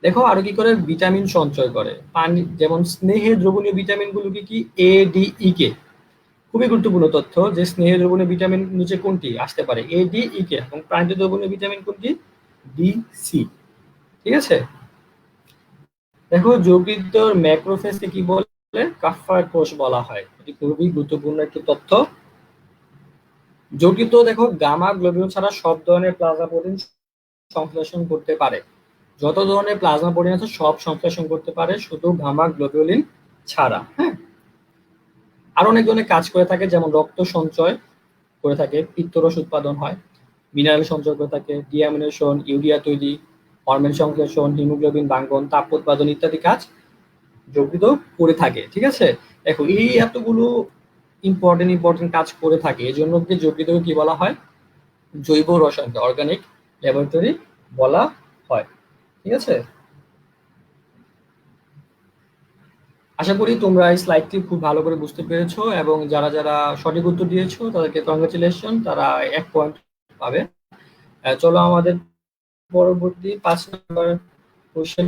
[SPEAKER 1] দেখো আরো কি করে, ভিটামিন সঞ্চয় করে পানি, যেমন স্নেহে দ্রবণীয় ভিটামিন গুলো কি কি, এ, ডি, ই, কে। খুবই গুরুত্বপূর্ণ তথ্য যে স্নেহে দ্রবণীয় ভিটামিন নিচে কোনটি আসতে পারে, এ, ডি, ই, কে। এবং প্রাণিজ দ্রবণীয় ভিটামিন কোনটি, ডি, সি। ঠিক আছে। দেখো যকৃতর ম্যাক্রোফেজকে কি বলে, কাফার কোষ বলা হয়। এটি খুবই গুরুত্বপূর্ণ একটি তথ্য। যকৃত দেখো গামা গ্লোবিউল ছাড়া সব ধরনের প্লাজমা প্রোটিন সংশ্লেষণ করতে পারে। যত ধরনের প্লাজমা প্রোটিন আছে সব সংশ্লেষণ করতে পারে, শুধু গামা গ্লোবিউলিন ছাড়া। হ্যাঁ, আরো অনেক ধরনের কাজ করে থাকে, যেমন রক্ত সঞ্চয় করে থাকে, পিত্তরস উৎপাদন হয়, মিনারেল সঞ্চয় করে থাকে, ডিঅ্যামিনেশন, ইউরিয়া তৈরি, হরমোন সংশ্লেষণ, হিমোগ্লোবিন ভাঙ্গন, তাপ উৎপাদন ইত্যাদি কাজ যকৃত করে থাকে। ঠিক আছে। দেখো এই এতগুলো ইম্পর্টেন্ট ইম্পর্টেন্ট কাজ করে থাকে, এই জন্য যকৃতকে কি বলা হয়, জৈব রসায়ন, অর্গানিক ল্যাবরেটরি বলা হয়। ঠিক আছে। আশা করি তোমরা এই স্লাইডটি খুব ভালো করে বুঝতে পেরেছো, এবং যারা যারা সঠিক উত্তর দিয়েছো তাদেরকে কংগ্রেচুলেশন, তারা 1 পয়েন্ট পাবে। চলো আমাদের পরবর্তী 5 নম্বর কোশ্চেন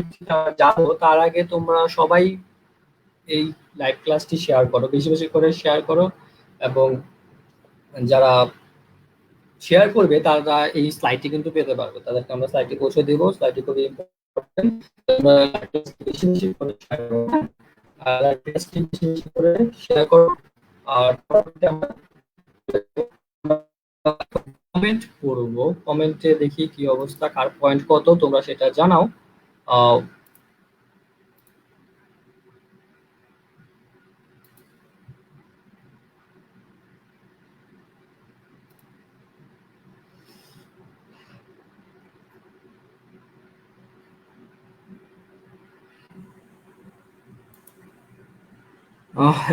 [SPEAKER 1] যাবো, তার আগে তোমরা সবাই এই লাইভ ক্লাসটি শেয়ার করো, বেশি বেশি করে শেয়ার করো। এবং যারা শেয়ার করবে তারা এই স্লাইডটি কিন্তু পেতে পারবে, তাদেরকে আমরা স্লাইডটি পৌঁছে দেবো। স্লাইডটি খুবই ইম্পর্টেন্ট, তোমরা বেশি বেশি করে শেয়ার করো। আর বেশি বেশি করে শেয়ার করো। আর আমরা কমেন্ট করব, কমেন্টে দেখি কি অবস্থা, কার পয়েন্ট কত তোমরা সেটা জানাও। আহ,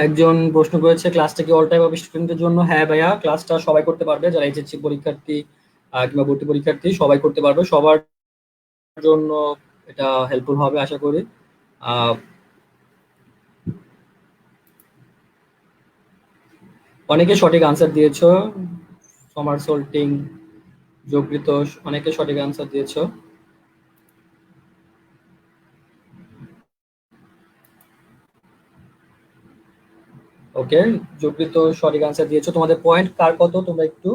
[SPEAKER 1] একজন প্রশ্ন করেছে, ক্লাসটা কি অল টাইপ অফ স্টুডেন্টের জন্য? হ্যাঁ ভাইয়া, ক্লাসটা সবাই করতে পারবে, যারা এইচএসসি পরীক্ষার্থী কিংবা ভর্তি পরীক্ষার্থী সবাই করতে পারবে, সবার জন্য এটা হেল্পফুল হবে আশা করি। আহ, অনেকে সঠিক আনসার দিয়েছো, সমারসল্টিং, যকৃত, অনেকে সঠিক আনসার দিয়েছো। ওকে, যকৃত সঠিক আনসার দিয়েছো। তোমাদের পয়েন্ট কার কত তোমরা একটু,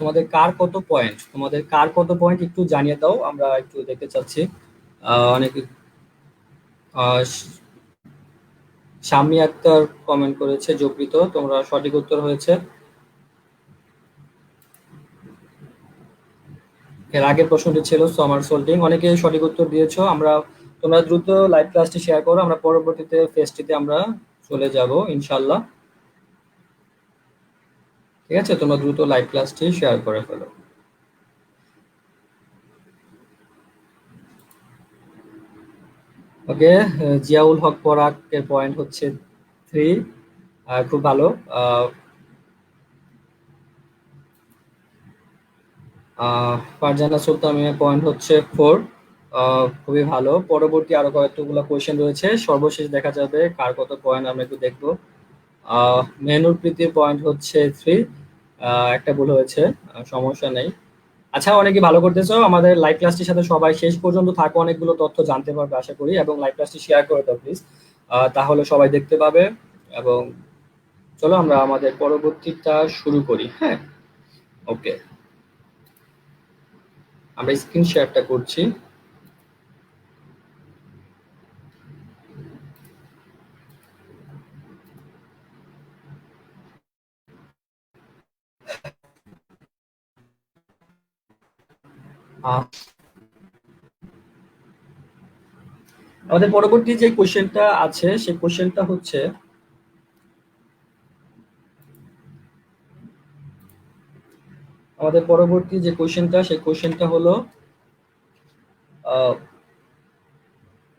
[SPEAKER 1] তোমাদের কার কত পয়েন্ট, তোমাদের কার কত পয়েন্ট একটু জানিয়ে দাও, আমরা একটু দেখতে চাচ্ছি। অনেক শাম্মী আক্তার কমেন্ট করেছে যকৃত, তোমরা সঠিক উত্তর হয়েছে। এর আগের প্রশ্নটি ছিল সমারসল্টিং, অনেকে সঠিক উত্তর দিয়েছো। আমরা, তোমরা দ্রুত লাইভ ক্লাসটি শেয়ার করো, আমরা পরবর্তীতে ফেস্টিতে আমরা চলে যাব ইনশাল্লাহ। ঠিক আছে, তোমরা দ্রুত লাইভ ক্লাসটি শেয়ার করে ফেলো। ওকে, জিয়াউল হক পরাগ এর পয়েন্ট হচ্ছে 3, খুব ভালো। ফারজানা সুলতানের পয়েন্ট হচ্ছে 4, খুবই ভালো। পরবর্তী আরো কয়েকগুলো কোয়েশ্চেন রয়েছে, সর্বশেষ দেখা যাবে কার কত পয়েন্ট, আমরা একটু দেখবো। মেহনুর প্রীতির পয়েন্ট হচ্ছে 3, একটা ভুল হয়েছে, সমস্যা নেই। আচ্ছা, অনেকে ভালো করতেছো, আমাদের লাইভ ক্লাসটির সাথে সবাই শেষ পর্যন্ত থাকো, অনেকগুলো তথ্য জানতে পারবে আশা করি, এবং লাইভ ক্লাসটি শেয়ার করে দাও প্লিজ, তাহলে সবাই দেখতে পাবে। এবং চলো আমরা আমাদের পরবর্তীটা শুরু করি। হ্যাঁ, ওকে, আমরা স্ক্রিন শেয়ারটা করছি। আহ, আমাদের পরবর্তী যে কোশ্চেনটা আছে সেই কোশ্চেনটা হচ্ছে, আমাদের পরবর্তী যে কোশ্চেনটা সেই কোশ্চেনটা হলো,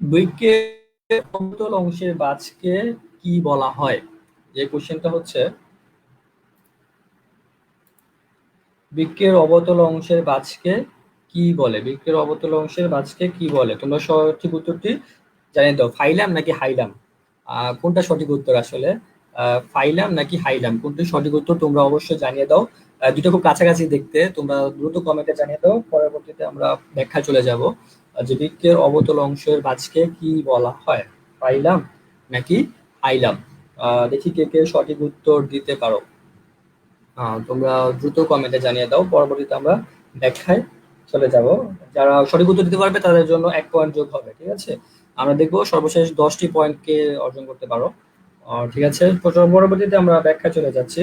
[SPEAKER 1] বৃক্কের অবতল অংশের বাজকে কি বলা হয়? যে কোশ্চেনটা হচ্ছে বৃক্কের অবতল অংশের বাজকে কি বলে, বৃক্কের অবতল অংশের বাজকে কি বলে? তোমরা সঠিক উত্তরটি জানিয়ে দাও, ফাইলাম নাকি হাইলাম। কোনটা সঠিক উত্তর আসলে, ফাইলাম নাকি হাইলাম, কোনটি সঠিক উত্তর তোমরা অবশ্যই জানিয়ে দাও। দুটো খুব কাছাকাছি দেখতে, তোমরা দ্রুত কমেন্টে জানিয়ে দাও, পরবর্তীতে আমরা ব্যাখ্যা চলে যাব যে বৃক্কের অবতল অংশের বাজকে কি বলা হয়, ফাইলাম নাকি হাইলাম। দেখি কে কে সঠিক উত্তর দিতে পারো। তোমরা দ্রুত কমেন্টে জানিয়ে দাও, পরবর্তীতে আমরা ব্যাখ্যায় চলে যাব। যারা সঠিক উত্তর দিতে পারবে তাদের জন্য 1 পয়েন্ট যোগ হবে, ঠিক আছে। আমরা দেখবো সর্বশেষ 10টি পয়েন্ট কে অর্জন করতে পারো। ঠিক আছে, পরবর্তীতে আমরা ব্যাখ্যায় চলে যাচ্ছি।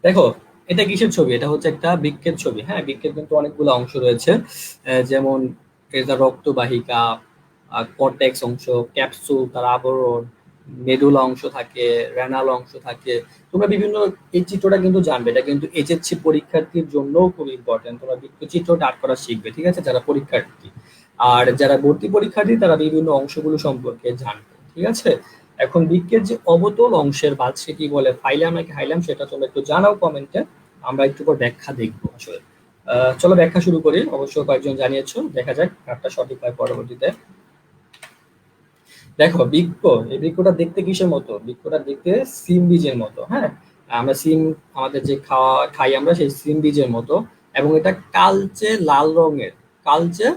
[SPEAKER 1] দেখো, এটা কিসের ছবি? এটা হচ্ছে একটা বৃক্কের ছবি। হ্যাঁ, বৃক্কের কিন্তু অনেকগুলো অংশ রয়েছে, যেমন এটা রক্তবাহিকা, কর্টেক্স অংশ, ক্যাপসুল, তার আবরণ, মেডুলা অংশ থাকে, রেনাল অংশ থাকে। তোমরা বিভিন্ন, এই চিত্রটা কিন্তু জানবে, এটা কিন্তু এইচএসসি পরীক্ষার্থীর জন্য খুব ইম্পর্টেন্ট। তোমরা বৃক্ক চিত্রটা আর্ট করা শিখবে, ঠিক আছে, যারা পরীক্ষার্থী। আর যারা ভর্তি পরীক্ষার্থী তারা বিভিন্ন অংশগুলো সম্পর্কে জানবে, ঠিক আছে। এখন বৃক্কের যে অবতল অংশের বাদকে কি বলে, ফাইলাম নাকি হাইলাম, সেটা তোমরা একটু জানাও কমেন্টে। আমরা একটু পর ব্যাখ্যা দেখবো আসলে। চলো ব্যাখ্যা শুরু করি। অবশ্য কয়েকজন জানিয়েছো, দেখা যাক কারটা সঠিক হয় পরবর্তীতে। দেখো, বৃক্ক, এই বৃক্ষটা দেখতে কিসের মতো? বৃক্ষটা দেখতে সিম বীজের মতো। হ্যাঁ, আমরা সিম, আমাদের যে খাই আমরা, সেই সিম বীজের মতো। এবং এটা কালচে লাল রঙের, কালচে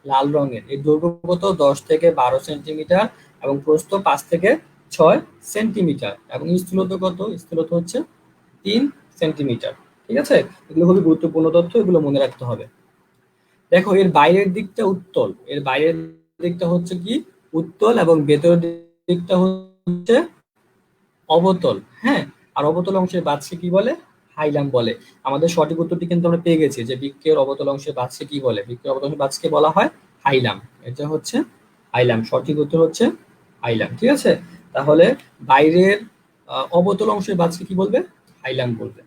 [SPEAKER 1] লাল রঙের। এই দৈর্ঘ্য কত? 10 থেকে 12 সেন্টিমিটার, এবং প্রস্থ 5 থেকে 6 সেন্টিমিটার, এবং স্থূলতা কত? স্থূলতা হচ্ছে 3 সেন্টিমিটার। ঠিক আছে, এগুলো খুবই গুরুত্বপূর্ণ তথ্য, এগুলো মনে রাখতে হবে। দেখো, এর বাইরের দিকটা উত্তল, এর বাইরের দিকটা হচ্ছে কি উত্তল, এবং ভেতরের দিকটা হচ্ছে অবতল। হ্যাঁ, আর অবতল অংশের বাদকে কি বলে? হাইলাম বলে। আমাদের সঠিক উত্তরটি কিন্তু আমরা পেয়ে গেছি, যে বৃক্কের অবতল অংশের বাদকে কি বলে, বৃক্কের অবতল অংশের বাদকে বলা হয় হাইলাম। এটা হচ্ছে হাইলাম, সঠিক উত্তর হচ্ছে হাইলাম, ঠিক আছে। তাহলে বাইরের অবতল অংশের বাদকে কি বলবে? হাইলাম বলবে।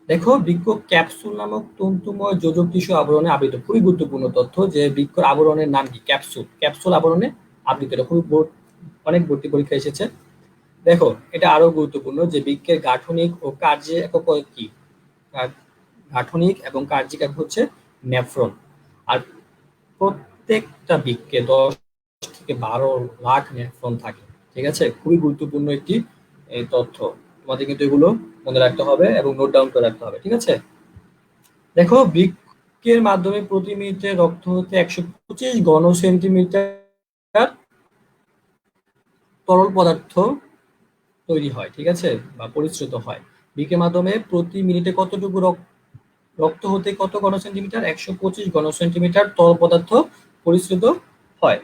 [SPEAKER 1] দেখো, বৃক্ক ক্যাপসুল নামক তন্তুময় যোজক টিস্যু আবরণে আবৃত। খুবই গুরুত্বপূর্ণ তথ্য, যে বৃক্ষর আবরণের নাম কি? ক্যাপসুল। ক্যাপসুল আবরণে আবৃত, এটা খুব অনেক ভর্তি পরীক্ষা এসেছে। দেখো, এটা আরো গুরুত্বপূর্ণ, যে বৃক্ষের গাঠনিক ও কার্যের একক কি? গাঠনিক এবং কার্যিক একক হচ্ছে নেফ্রন। আর প্রত্যেকটা বৃক্ষে 10 থেকে 12 লাখ নেফ্রন থাকে, ঠিক আছে। খুবই গুরুত্বপূর্ণ একটি এই তথ্য, তোমাদের কিন্তু এগুলো মনে রাখতে হবে এবং নোট ডাউন করে রাখতে হবে, ঠিক আছে। দেখো, বৃক্কের মাধ্যমে প্রতি মিনিটে রক্ত হতে 125 ঘন সেন্টিমিটার তরল পদার্থ তৈরি হয়, ঠিক আছে, বা পরিশ্রুত হয়। বৃক্কের মাধ্যমে প্রতি মিনিটে কতটুকু রক্ত হতে কত ঘন সেন্টিমিটার? 125 ঘন সেন্টিমিটার তরল পদার্থ পরিশ্রুত হয়।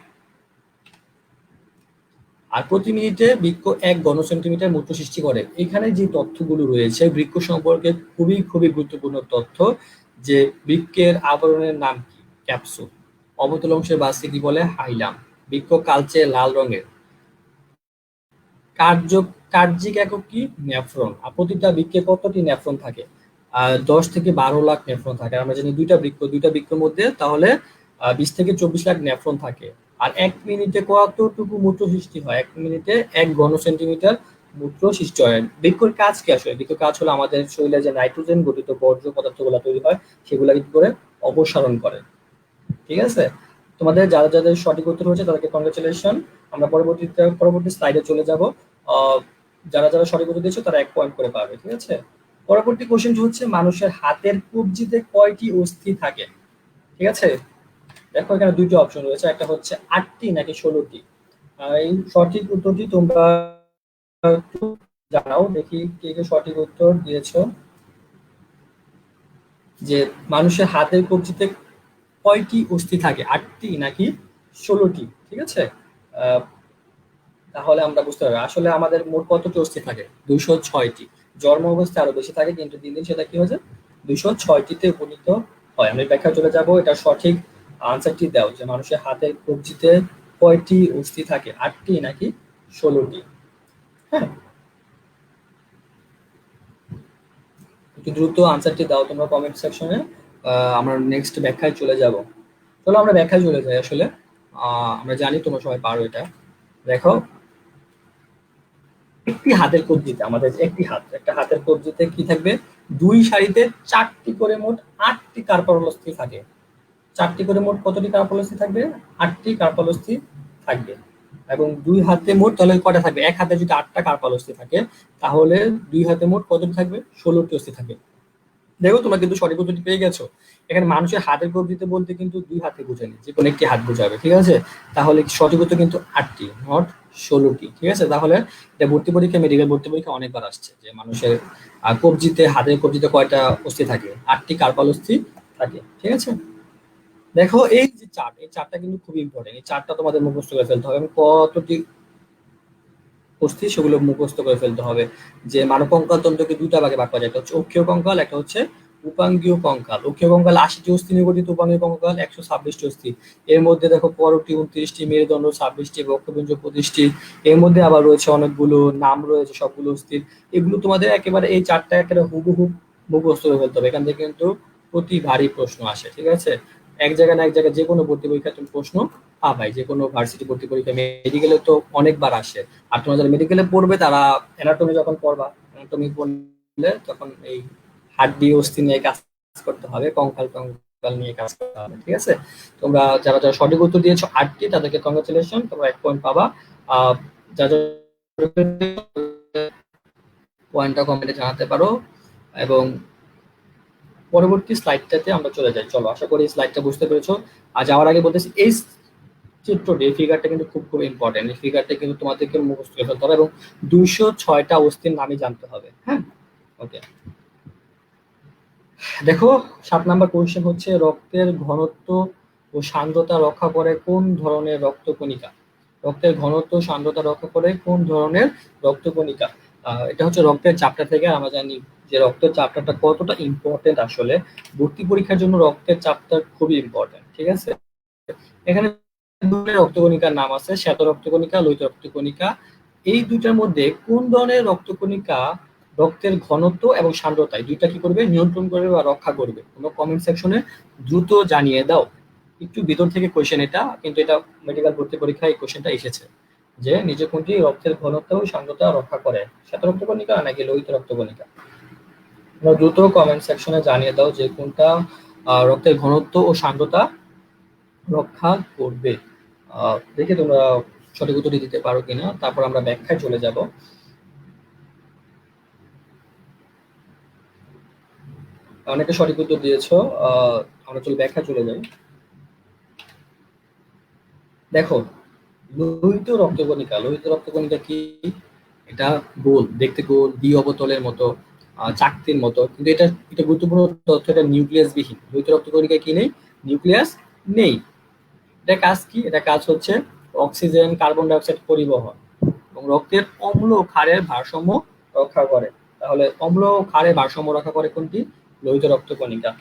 [SPEAKER 1] আর প্রতি মিনিটে বৃক্ক 1 ঘন সেন্টিমিটার মূত্র সৃষ্টি করে। এখানে যে তথ্যগুলো রয়েছে বৃক্ক সম্পর্কে, খুবই খুবই গুরুত্বপূর্ণ তথ্য, যে বৃক্কের আবরণের নাম কি? ক্যাপসুল। অবতল অংশের বাসকে কি বলে? হাইলাম। বৃক্ক কালচে লাল রঙের। কার্য কার্যিক একক কি? নেফ্রন। আর প্রতিটা বৃক্কে কতটি নেফ্রন থাকে? 10 থেকে 12 লাখ নেফ্রন থাকে। আমরা জানি দুইটা বৃক্ক, দুইটা বৃক্ষের মধ্যে তাহলে 20 থেকে 24 লাখ নেফ্রন থাকে। আর 1 মিনিটে কতটুকু মূত্র সৃষ্টি হয়? 1 মিনিটে 1 ঘন সেন্টিমিটার মূত্র সৃষ্টি হয়। বৃক্ষর কাজ কি আসলে? বৃক্ষর কাজ হলো আমাদের শরীরে যে নাইট্রোজেন গঠিত বর্জ্য পদার্থগুলো তৈরি হয়, সেগুলো কি করে? অপসারণ করে, ঠিক আছে। তোমাদের যারা যাদের সঠিক উত্তর হচ্ছে তাদেরকে কংগ্রেচুলেশন। আমরা পরবর্তী স্লাইডে চলে যাব। আহ, যারা যারা সঠিক উত্তর দিয়েছে তারা 1 পয়েন্ট করে পাবে, ঠিক আছে। পরবর্তী কোশ্চেনটি হচ্ছে, মানুষের হাতের কবজিতে কয়টি অস্থি থাকে? ঠিক আছে, দেখো এখানে দুইটি অপশন রয়েছে, একটা হচ্ছে 8টি নাকি 16টি। এই সঠিক উত্তরটি তোমরা একটু জানাও, দেখি কে কে সঠিক উত্তর দিয়েছো। যে মানুষের হাতের কবজিতে কয়টি অস্থি থাকে, 8টি নাকি 16টি? ঠিক আছে, আহ, তাহলে আমরা বুঝতে পারবো আসলে আমাদের মোট কতটি অস্থি থাকে। 206টি। জন্ম অবস্থায় আরো বেশি থাকে, কিন্তু দিন দিন সেটা কি হয়েছে? 206টিতে উপনীত হয়। আমি ব্যাখ্যা চলে যাব, এটা সঠিক আনসারটি দাও, যে মানুষের হাতের কবজিতে কয়টি অস্থি থাকে, 8টি নাকি 16টি? হ্যাঁ, একটু দ্রুত আনসারটি দাও তোমরা কমেন্ট সেকশনে। আমরা নেক্সট ব্যাখ্যায় চলে যাব। চলো আমরা ব্যাখ্যায় চলে যাই আসলে। আমরা জানি তোমরা সবাই পারো এটা। দেখো, একটি হাতের কবজিতে, আমাদের যে একটি হাত, একটা হাতের কবজিতে কি থাকবে, দুই সারিতে চারটি করে মোট 8টি কার্পল অস্থি থাকে। চারটি করে মোট কতটি কার্পল অস্থি থাকবে? 8টি কার্পল অস্থি থাকবে। এবং দুই হাতে মোট তাহলে কটা থাকবে? এক হাতে যদি 8টা কার্পল অস্থি থাকে, তাহলে দুই হাতে মোট কতটি থাকবে? 16টি অস্থি থাকবে। দেখো, তোমরা কিন্তু সঠিক উত্তরটি পেয়ে গেছো। এখানে মানুষের হাতের কবজিতে বলতে কিন্তু দুই হাতে বোঝায়নি, যে কোনো একটি হাত বোঝাবে, ঠিক আছে? তাহলে সঠিক উত্তর কিন্তু 8টি, নট 16টি, ঠিক আছে? তাহলে এটা ভর্তি পরীক্ষা, মেডিকেল ভর্তি পরীক্ষা অনেকবার আসছে যে মানুষের কবজিতে, হাতের কবজিতে কয়টা অস্থি থাকে? 8টি কার্পাল অস্থি থাকে, ঠিক আছে? দেখো, এই যে চার্ট, এই চার্টটা কিন্তু খুব ইম্পর্টেন্ট। এই চার্টটা তোমাদের মুখস্থ করে ফেলতে হবে এবং কতটি অস্থি সেগুলো মুখস্থ করে ফেলতে হবে। যে মানব কঙ্কাল তন্ত্রকে দুটা ভাগে ভাগ করা যায়, একটা হচ্ছে অক্ষীয় কঙ্কাল, একটা হচ্ছে উপাঙ্গীয় কঙ্কাল। অক্ষীয় কঙ্কাল 80টি অস্থি নিয়ে গঠিত, উপাঙ্গীয় কঙ্কাল 126টি অস্থি। এর মধ্যে দেখো পরটি 29টি, মেরুদণ্ড 26টি, বক্ষপুঞ্জ 25টি। এর মধ্যে আবার রয়েছে অনেকগুলো নাম রয়েছে সবগুলো অস্থির। এগুলো তোমাদের একেবারে এই চারটা একেবারে হুবহু মুখস্থ করে ফেলতে হবে। এখান থেকে কিন্তু প্রতি ভারী প্রশ্ন আসে, ঠিক আছে? এক জায়গায় না এক জায়গায় যে কোনো ভর্তি পরীক্ষায় তুমি প্রশ্ন পাবাই, যে কোনো ভার্সিটি ভর্তি পরীক্ষা, মেডিকেলে তো অনেকবার আসে। আর তোমরা যারা মেডিকেলে পড়বে তারা অ্যানাটমি যখন পড়বা, অ্যানাটমি পড়লে তখন এই হাড্ডি অস্থি নিয়ে কাজ করতে হবে, কঙ্কাল টঙ্কাল নিয়ে কাজ করতে হবে, ঠিক আছে? তোমরা যারা যারা সঠিক উত্তর দিয়েছো 8টি, তাদেরকে কংগ্রাচুলেশন, তোমরা 1 পয়েন্ট পাবা। যারা পয়েন্টটা কমেন্টে জানাতে পারো। এবং পরবর্তী স্লাইডটাতে আমরা চলে যাই। চলো, আশা করি স্লাইডটা বুঝতে পেরেছো। আর যাওয়ার আগে বলতেছি, এই চিত্রটি, এই ফিগারটা কিন্তু খুব খুব ইম্পর্টেন্ট। এই ফিগারটা কিন্তু তোমাদেরকে মুখস্থ করে ফেলতে হবে এবং 206টা অস্থির নামই জানতে হবে। হ্যাঁ, ওকে। দেখো, 7 নাম্বার কোয়েশ্চেন হচ্ছে, রক্তের ঘনত্ব ও সান্দ্রতা রক্ষা করে কোন ধরনের রক্তকণিকা? রক্তের ঘনত্ব সান্দ্রতা রক্ষা করে কোন ধরনের রক্তকণিকা? এটা হচ্ছে রক্তের চাপটা থেকে। আমরা জানি যে রক্তের চাপটা কতটা ইম্পর্টেন্ট। আসলে ভর্তি পরীক্ষার জন্য রক্তের চাপটা খুবই ইম্পর্টেন্ট, ঠিক আছে? এখানে ধরনের রক্তকণিকার নাম আছে, শ্বেত রক্তকণিকা, লোহিত রক্তকণিকা। এই দুইটার মধ্যে কোন ধরনের রক্তকণিকা রক্তের ঘনত্ব এবং সান্দ্রতা এই দুইটা কি করবে? নিয়ন্ত্রণ করবে বা রক্ষা করবে? তোমরা কমেন্ট সেকশনে দ্রুত জানিয়ে দাও। একটু ভিতর থেকে কোয়েশ্চেন এটা, কিন্তু এটা মেডিকেল ভর্তি পরীক্ষায় এই কোয়েশ্চেনটা এসেছে, যে নিজে কোনটি রক্তের ঘনত্ব ও সান্দ্রতা রক্ষা করে, শ্বেত রক্তকণিকা নাকি লোহিত রক্তকণিকা? তোমরা দ্রুত কমেন্ট সেকশনে জানিয়ে দাও যে কোনটা রক্তের ঘনত্ব ও সান্দ্রতা রক্ষা করবে। দেখে তোমরা সঠিক উত্তরটি দিতে পারো কিনা, তারপর আমরা ব্যাখ্যায় চলে যাব। অনেকে সঠিক উত্তর দিয়েছো, আমরা ব্যাখ্যায় চলে যাই। দেখো, লোহিত রক্তকণিকা, লোহিত রক্তকণিকা কি? এটা গোল, দেখতে গোল, দ্বি অবতলের মতো, চাকতির মতো, কিন্তু এটা এটা গুরুত্বপূর্ণ তথ্য, এটা নিউক্লিয়াস বিহীন। লোহিত রক্তকণিকা কি নেই? নিউক্লিয়াস নেই। এটা কাজ কি? এটা কাজ হচ্ছে অক্সিজেন, কার্বন ডাই অক্সাইড পরিবহন এবং রক্তের অম্ল ও ক্ষারের ভারসাম্য রক্ষা করে। তাহলে অম্ল ও ক্ষারের ভারসাম্য রক্ষা করে কোনটি? লোহিত রক্তকণিকা।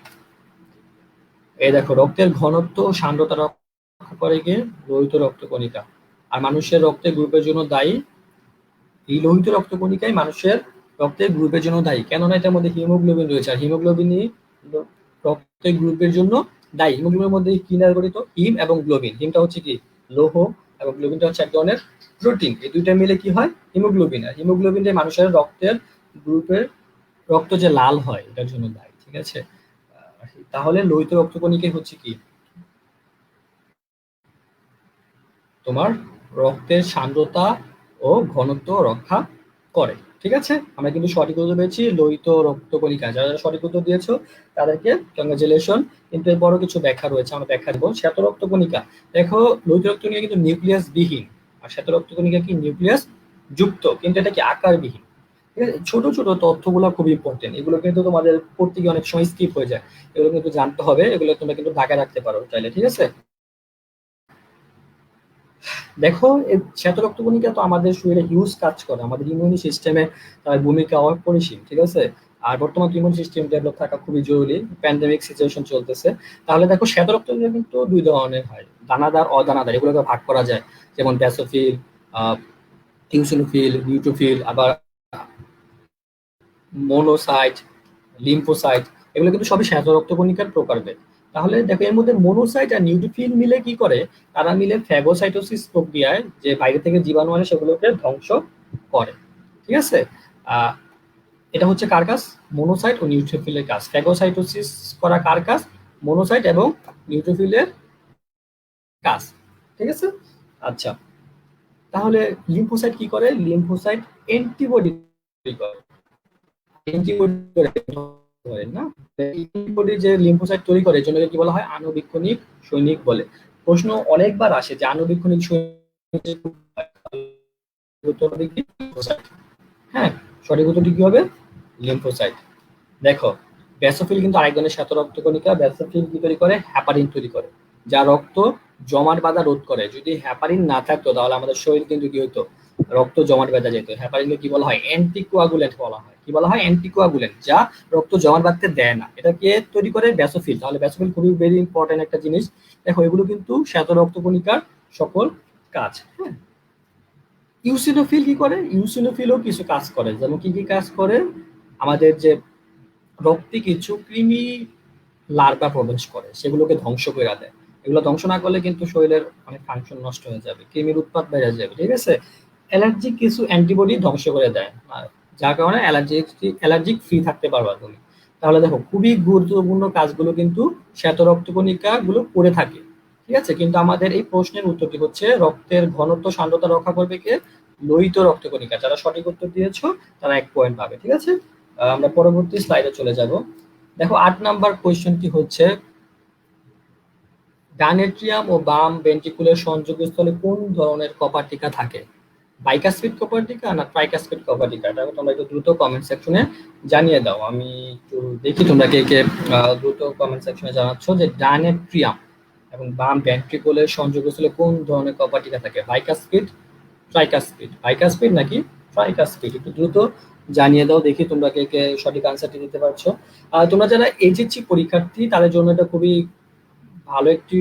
[SPEAKER 1] এই দেখো, রক্তের ঘনত্ব ও সান্দ্রতা রক্ষা করে গিয়ে লোহিত রক্তকণিকা। আর মানুষের রক্তের গ্রুপের জন্য দায়ী এই লোহিত রক্তকণিকাই মানুষের রক্তের গ্রুপের জন্য দায়ী। কেননা এটার মধ্যে হিমোগ্লোবিন রয়েছে, আর হিমোগ্লোবিনই রক্তের গ্রুপের জন্য দায়ী। হিমোগ্লোবিনের মধ্যে কি নিয়ে গঠিত? হিম এবং গ্লোবিন। হিমটা হচ্ছে কি? লৌহ, এবং গ্লোবিনটা হচ্ছে এক ধরনের প্রোটিন। এই দুইটা মিলে কি হয়? হিমোগ্লোবিন। আর হিমোগ্লোবিন যে মানুষের রক্তের গ্রুপের রক্ত যে লাল হয় এটার জন্য দায়ী, ঠিক আছে? তাহলে লোহিত রক্তকণিকাই হচ্ছে কি? তোমার রক্তের সান্দ্রতা ও ঘনত্ব রক্ষা করে, ঠিক আছে? আমরা কিন্তু সঠিক উত্তর পেয়েছি লোহিত রক্তকণিকা। যারা যারা সঠিক উত্তর দিয়েছো তাদেরকে কংগ্রাচুলেশন। কিন্তু এর বড় কিছু ব্যাখ্যা রয়েছে, আমরা ব্যাখ্যা দেবো। শ্বেত রক্তকণিকা, দেখো, লোহিত রক্তকণিকা কিন্তু নিউক্লিয়াস বিহীন, আর শ্বেত রক্তকণিকা কি? নিউক্লিয়াস যুক্ত, কিন্তু এটা কি আকার বিহীন। ঠিক আছে? ছোট ছোট তথ্যগুলো খুব ইম্পর্টেন্ট, এগুলো কিন্তু তোমাদের পড়তে গিয়ে অনেক সময় স্কিপ হয়ে যায়। এগুলো কিন্তু জানতে হবে, এগুলো তোমরা কিন্তু ঢাকা রাখতে পারো চাইলে, ঠিক আছে? দেখো, এই শ্বেত রক্তকণিকা তো আমাদের শরীরে হিউজ কাজ করে, আমাদের ইমিউনি সিস্টেমে তার ভূমিকা অপরিসীম, ঠিক আছে? আর বর্তমান ইমিউন সিস্টেম ডেভেলপ থাকা খুবই জরুরি, প্যান্ডেমিক সিচুয়েশন চলতেছে। তাহলে দেখো, শ্বেত রক্তকণিকা কিন্তু দুই ধরনের হয়, দানাদার, অদানাদার, এগুলোকে ভাগ করা যায়। যেমন ব্যাসোফিল, ইউসিনোফিল, নিউট্রোফিল, আবার মোনোসাইট, লিম্ফোসাইট, এগুলো কিন্তু সবই শ্বেত রক্তকণিকার প্রকারভেদ। তাহলে দেখো এর মধ্যে মনোসাইট আর নিউট্রোফিল মিলে কি করে, তারা মিলে ফ্যাগোসাইটোসিস প্রক্রিয়ায় যে বাইরে থেকে জীবাণু আসে সেগুলোকে ধ্বংস করে। ঠিক আছে, আহ এটা হচ্ছে কার কাজ, মনোসাইট ও নিউট্রোফিলের কাজ। ফ্যাগোসাইটোসিস করা কার কাজ, মনোসাইট এবং নিউট্রোফিলের কাজ। ঠিক আছে, আচ্ছা তাহলে লিম্ফোসাইট কি করে, লিম্ফোসাইট অ্যান্টিবডি তৈরি করে, অ্যান্টিবডি করে না, অ্যান্টিবডি যে লিম্ফোসাইট তৈরি করে এর জন্য কি বলা হয়, আণুবীক্ষণিক সৈনিক বলে। প্রশ্ন অনেকবার আসে যে আণুবীক্ষণিক সৈনিক, উত্তর হবে কি লিম্ফোসাইট। হ্যাঁ, সঠিক উত্তরটি কি হবে, লিম্ফোসাইট। দেখো ব্যাসোফিল কিন্তু আরেক ধরনের শ্বেত রক্তকণিকা। ব্যাসোফিল কি তৈরি করে, হ্যাপারিন তৈরি করে, যা রক্ত জমাট বাঁধা রোধ করে। যদি হ্যাপারিন না থাকতো তাহলে আমাদের শরীর কিন্তু কি হতো, রক্ত জমাট বাঁধা যেত। হ্যাপারিনকে কি বলা হয়, অ্যান্টিকোয়াগুলেন্ট বলা হয়। কি বলা হয়, অ্যান্টিকোয়াগুলেন্ট, যা রক্ত জমাট বাঁধতে দেয় না। এটা কে তৈরি করে, ব্যাসোফিল। তাহলে ব্যাসোফিল খুবই ভেরি ইম্পর্টেন্ট একটা জিনিস। দেখো এগুলো কিন্তু শ্বেত রক্তকণিকার সকল কাজ। হ্যাঁ, ইউসিনোফিল কি করে, ইউসিনোফিলও কিছু কাজ করে। যেমন কি কি কাজ করে, আমাদের যে রক্তে কিছু কৃমি লার্ভা প্রবেশ করে, সেগুলোকে ধ্বংস করে দেয়। এগুলো ধ্বংস না করলে কিন্তু শরীরের অনেক ফাংশন নষ্ট হয়ে যাবে, কৃমির উৎপাদ বেড়ে যাবে। ঠিক আছে, অ্যালার্জিক কিছু অ্যান্টিবডি ধ্বংস করে দেয়, আর যার কারণে অ্যালার্জিক ফ্রি থাকতে পারবা তুমি। তাহলে দেখো খুবই গুরুত্বপূর্ণ কাজগুলো কিন্তু শ্বেত রক্তকণিকা গুলো করে থাকে। ঠিক আছে, কিন্তু আমাদের এই প্রশ্নের উত্তরটি হচ্ছে রক্তের ঘনত্ব সান্দ্রতা রক্ষা করবে কে, লোহিত রক্তকণিকা। যারা সঠিক উত্তর দিয়েছো তারা 1 পয়েন্ট পাবে। ঠিক আছে, আমরা পরবর্তী স্লাইডে চলে যাব। দেখো 8 নাম্বার কোয়েশ্চেনটি হচ্ছে, ডানেট্রিয়াম ও বাম ভেন্ট্রিকুলের সংযোগস্থলে কোন ধরনের কপার টিকা থাকে, বাইকাসপিড কপার টিকা না ট্রাইকাসপিড কপার টিকা? এটা তোমরা একটু দ্রুত কমেন্ট সেকশনে জানিয়ে দাও। আমি একটু দেখি তোমরা কে কে দ্রুত কমেন্ট সেকশনে জানাচ্ছ যে ডানেট্রিয়াম এবং বাম ভেন্ট্রিকুলের সংযোগস্থলে কোন ধরনের কপার টিকা থাকে, বাইকাসপিড, ট্রাইকাসপিড, বাইকাসপিড নাকি ট্রাইকাসপিড? একটু দ্রুত জানিয়ে দাও, দেখি তোমরা কে কে সঠিক আনসারটি দিতে পারছো। তোমরা যারা এইচএসসি পরীক্ষার্থী তাদের জন্য এটা খুবই ভালো একটি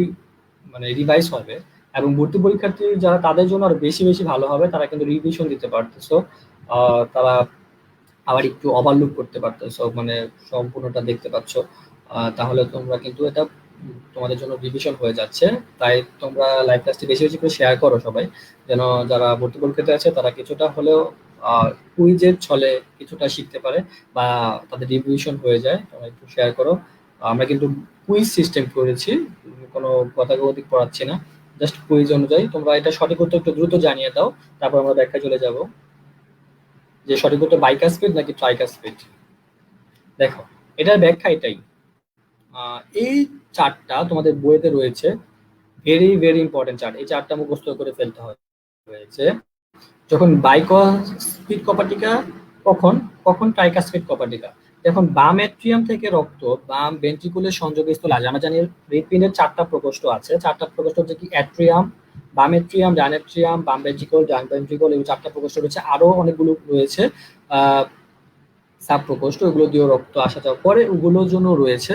[SPEAKER 1] মানে রিভাইজ হবে, এবং ভর্তি পরীক্ষার্থী যারা তাদের জন্য আরো বেশি বেশি ভালো হবে, তারা কিন্তু রিভিশন দিতে পারতেছো। তারা আবার একটু ওভারলুক করতে পারতেছো, মানে সম্পূর্ণটা দেখতে পাচ্ছ। তাহলে তোমরা কিন্তু এটা তোমাদের জন্য রিভিশন হয়ে যাচ্ছে। তাই তোমরা লাইভ ক্লাসটি বেশি বেশি করে শেয়ার করো সবাই, যেন যারা ভর্তি পরীক্ষাতে আছে তারা কিছুটা হলেও কুইজের ছলে কিছুটা শিখতে পারে বা তাদের রিভিশন হয়ে যায়। তোমরা একটু শেয়ার করো। আমরা কিন্তু কুইজ সিস্টেম করেছি, কোনো গতাগতিক পড়াচ্ছি না, জাস্ট কুইজ অনুযায়ী। তোমরা এটা সঠিক উত্তর একটু দ্রুত জানিয়ে দাও, তারপর আমরা ব্যাখ্যা চলে যাব যে সঠিক উত্তর বাইকাসপিড নাকি ট্রাইকাসপিড। দেখো এটার ব্যাখ্যা এটাই, এই চার্টটা তোমাদের বইতে রয়েছে, ভেরি ভেরি ইম্পর্টেন্ট চার্ট। এই চার্টটা মুখস্থ করে ফেলতে হয়েছে। যখন বাইকস্পিড কপাটিকা, কখন কখন ট্রাইকাসপিড কপাটিকা। এখন বাম এট্রিয়াম থেকে রক্ত বাম ভেন্ট্রিকুলের সংযোগস্থলে আসে। আমরা জানি হৃৎপিণ্ডের 4টা প্রকোষ্ঠ আছে। 4টা প্রকোষ্ঠ হচ্ছে কি, অ্যাট্রিয়াম, বাম এট্রিয়াম, ডান এট্রিয়াম, বাম ভেন্ট্রিকল, ডান ভেন্ট্রিকল, এই 4টা প্রকোষ্ঠ রয়েছে। আরো অনেকগুলো রয়েছে আহ সাব প্রকোষ্ঠ, ওগুলো দিয়েও রক্ত আসা যাওয়া করে, ওগুলোর জন্য রয়েছে।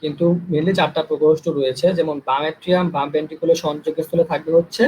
[SPEAKER 1] কিন্তু মেনলি 4টা প্রকোষ্ঠ রয়েছে। যেমন বাম এট্রিয়াম বাম ভেন্ট্রিকুলের সংযোগস্থলে থাকবে হচ্ছে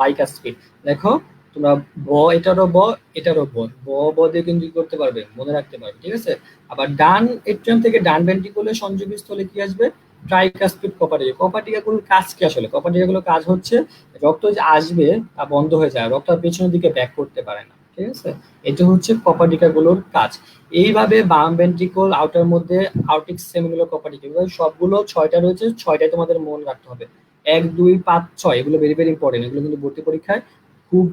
[SPEAKER 1] বাইকাসপিড। দেখো তোমরা ব, এটারও ব, এটারও ব, ব ব দিয়ে কিন্তু কি করতে পারবে, মনে রাখতে পারবে। ঠিক আছে, আবার ডান এট্রিয়াম থেকে ডান ভেন্ট্রিকুলের সংযোগস্থলে কি আসবে, ট্রাইকাসপিড কপাটিকা। কপাটিকাগুলোর কাজ কি আসলে, কপাটিকাগুলোর কাজ হচ্ছে রক্ত যে আসবে তা বন্ধ হয়ে যায়, রক্ত পেছনের দিকে ব্যাক করতে পারে না। ঠিক আছে, এটা হচ্ছে কপাটিকাগুলোর কাজ। এইভাবে বাম ভেন্ট্রিকল আউটার মধ্যে আউটিক সেমিনুলার কপাটিকা, সবগুলো 6টা রয়েছে, 6টাই তোমাদের মনে রাখতে হবে। 1 2 5 6 এগুলো ভেরি ভেরি ইম্পর্টেন্ট, এগুলো কিন্তু ভর্তি পরীক্ষায় খুব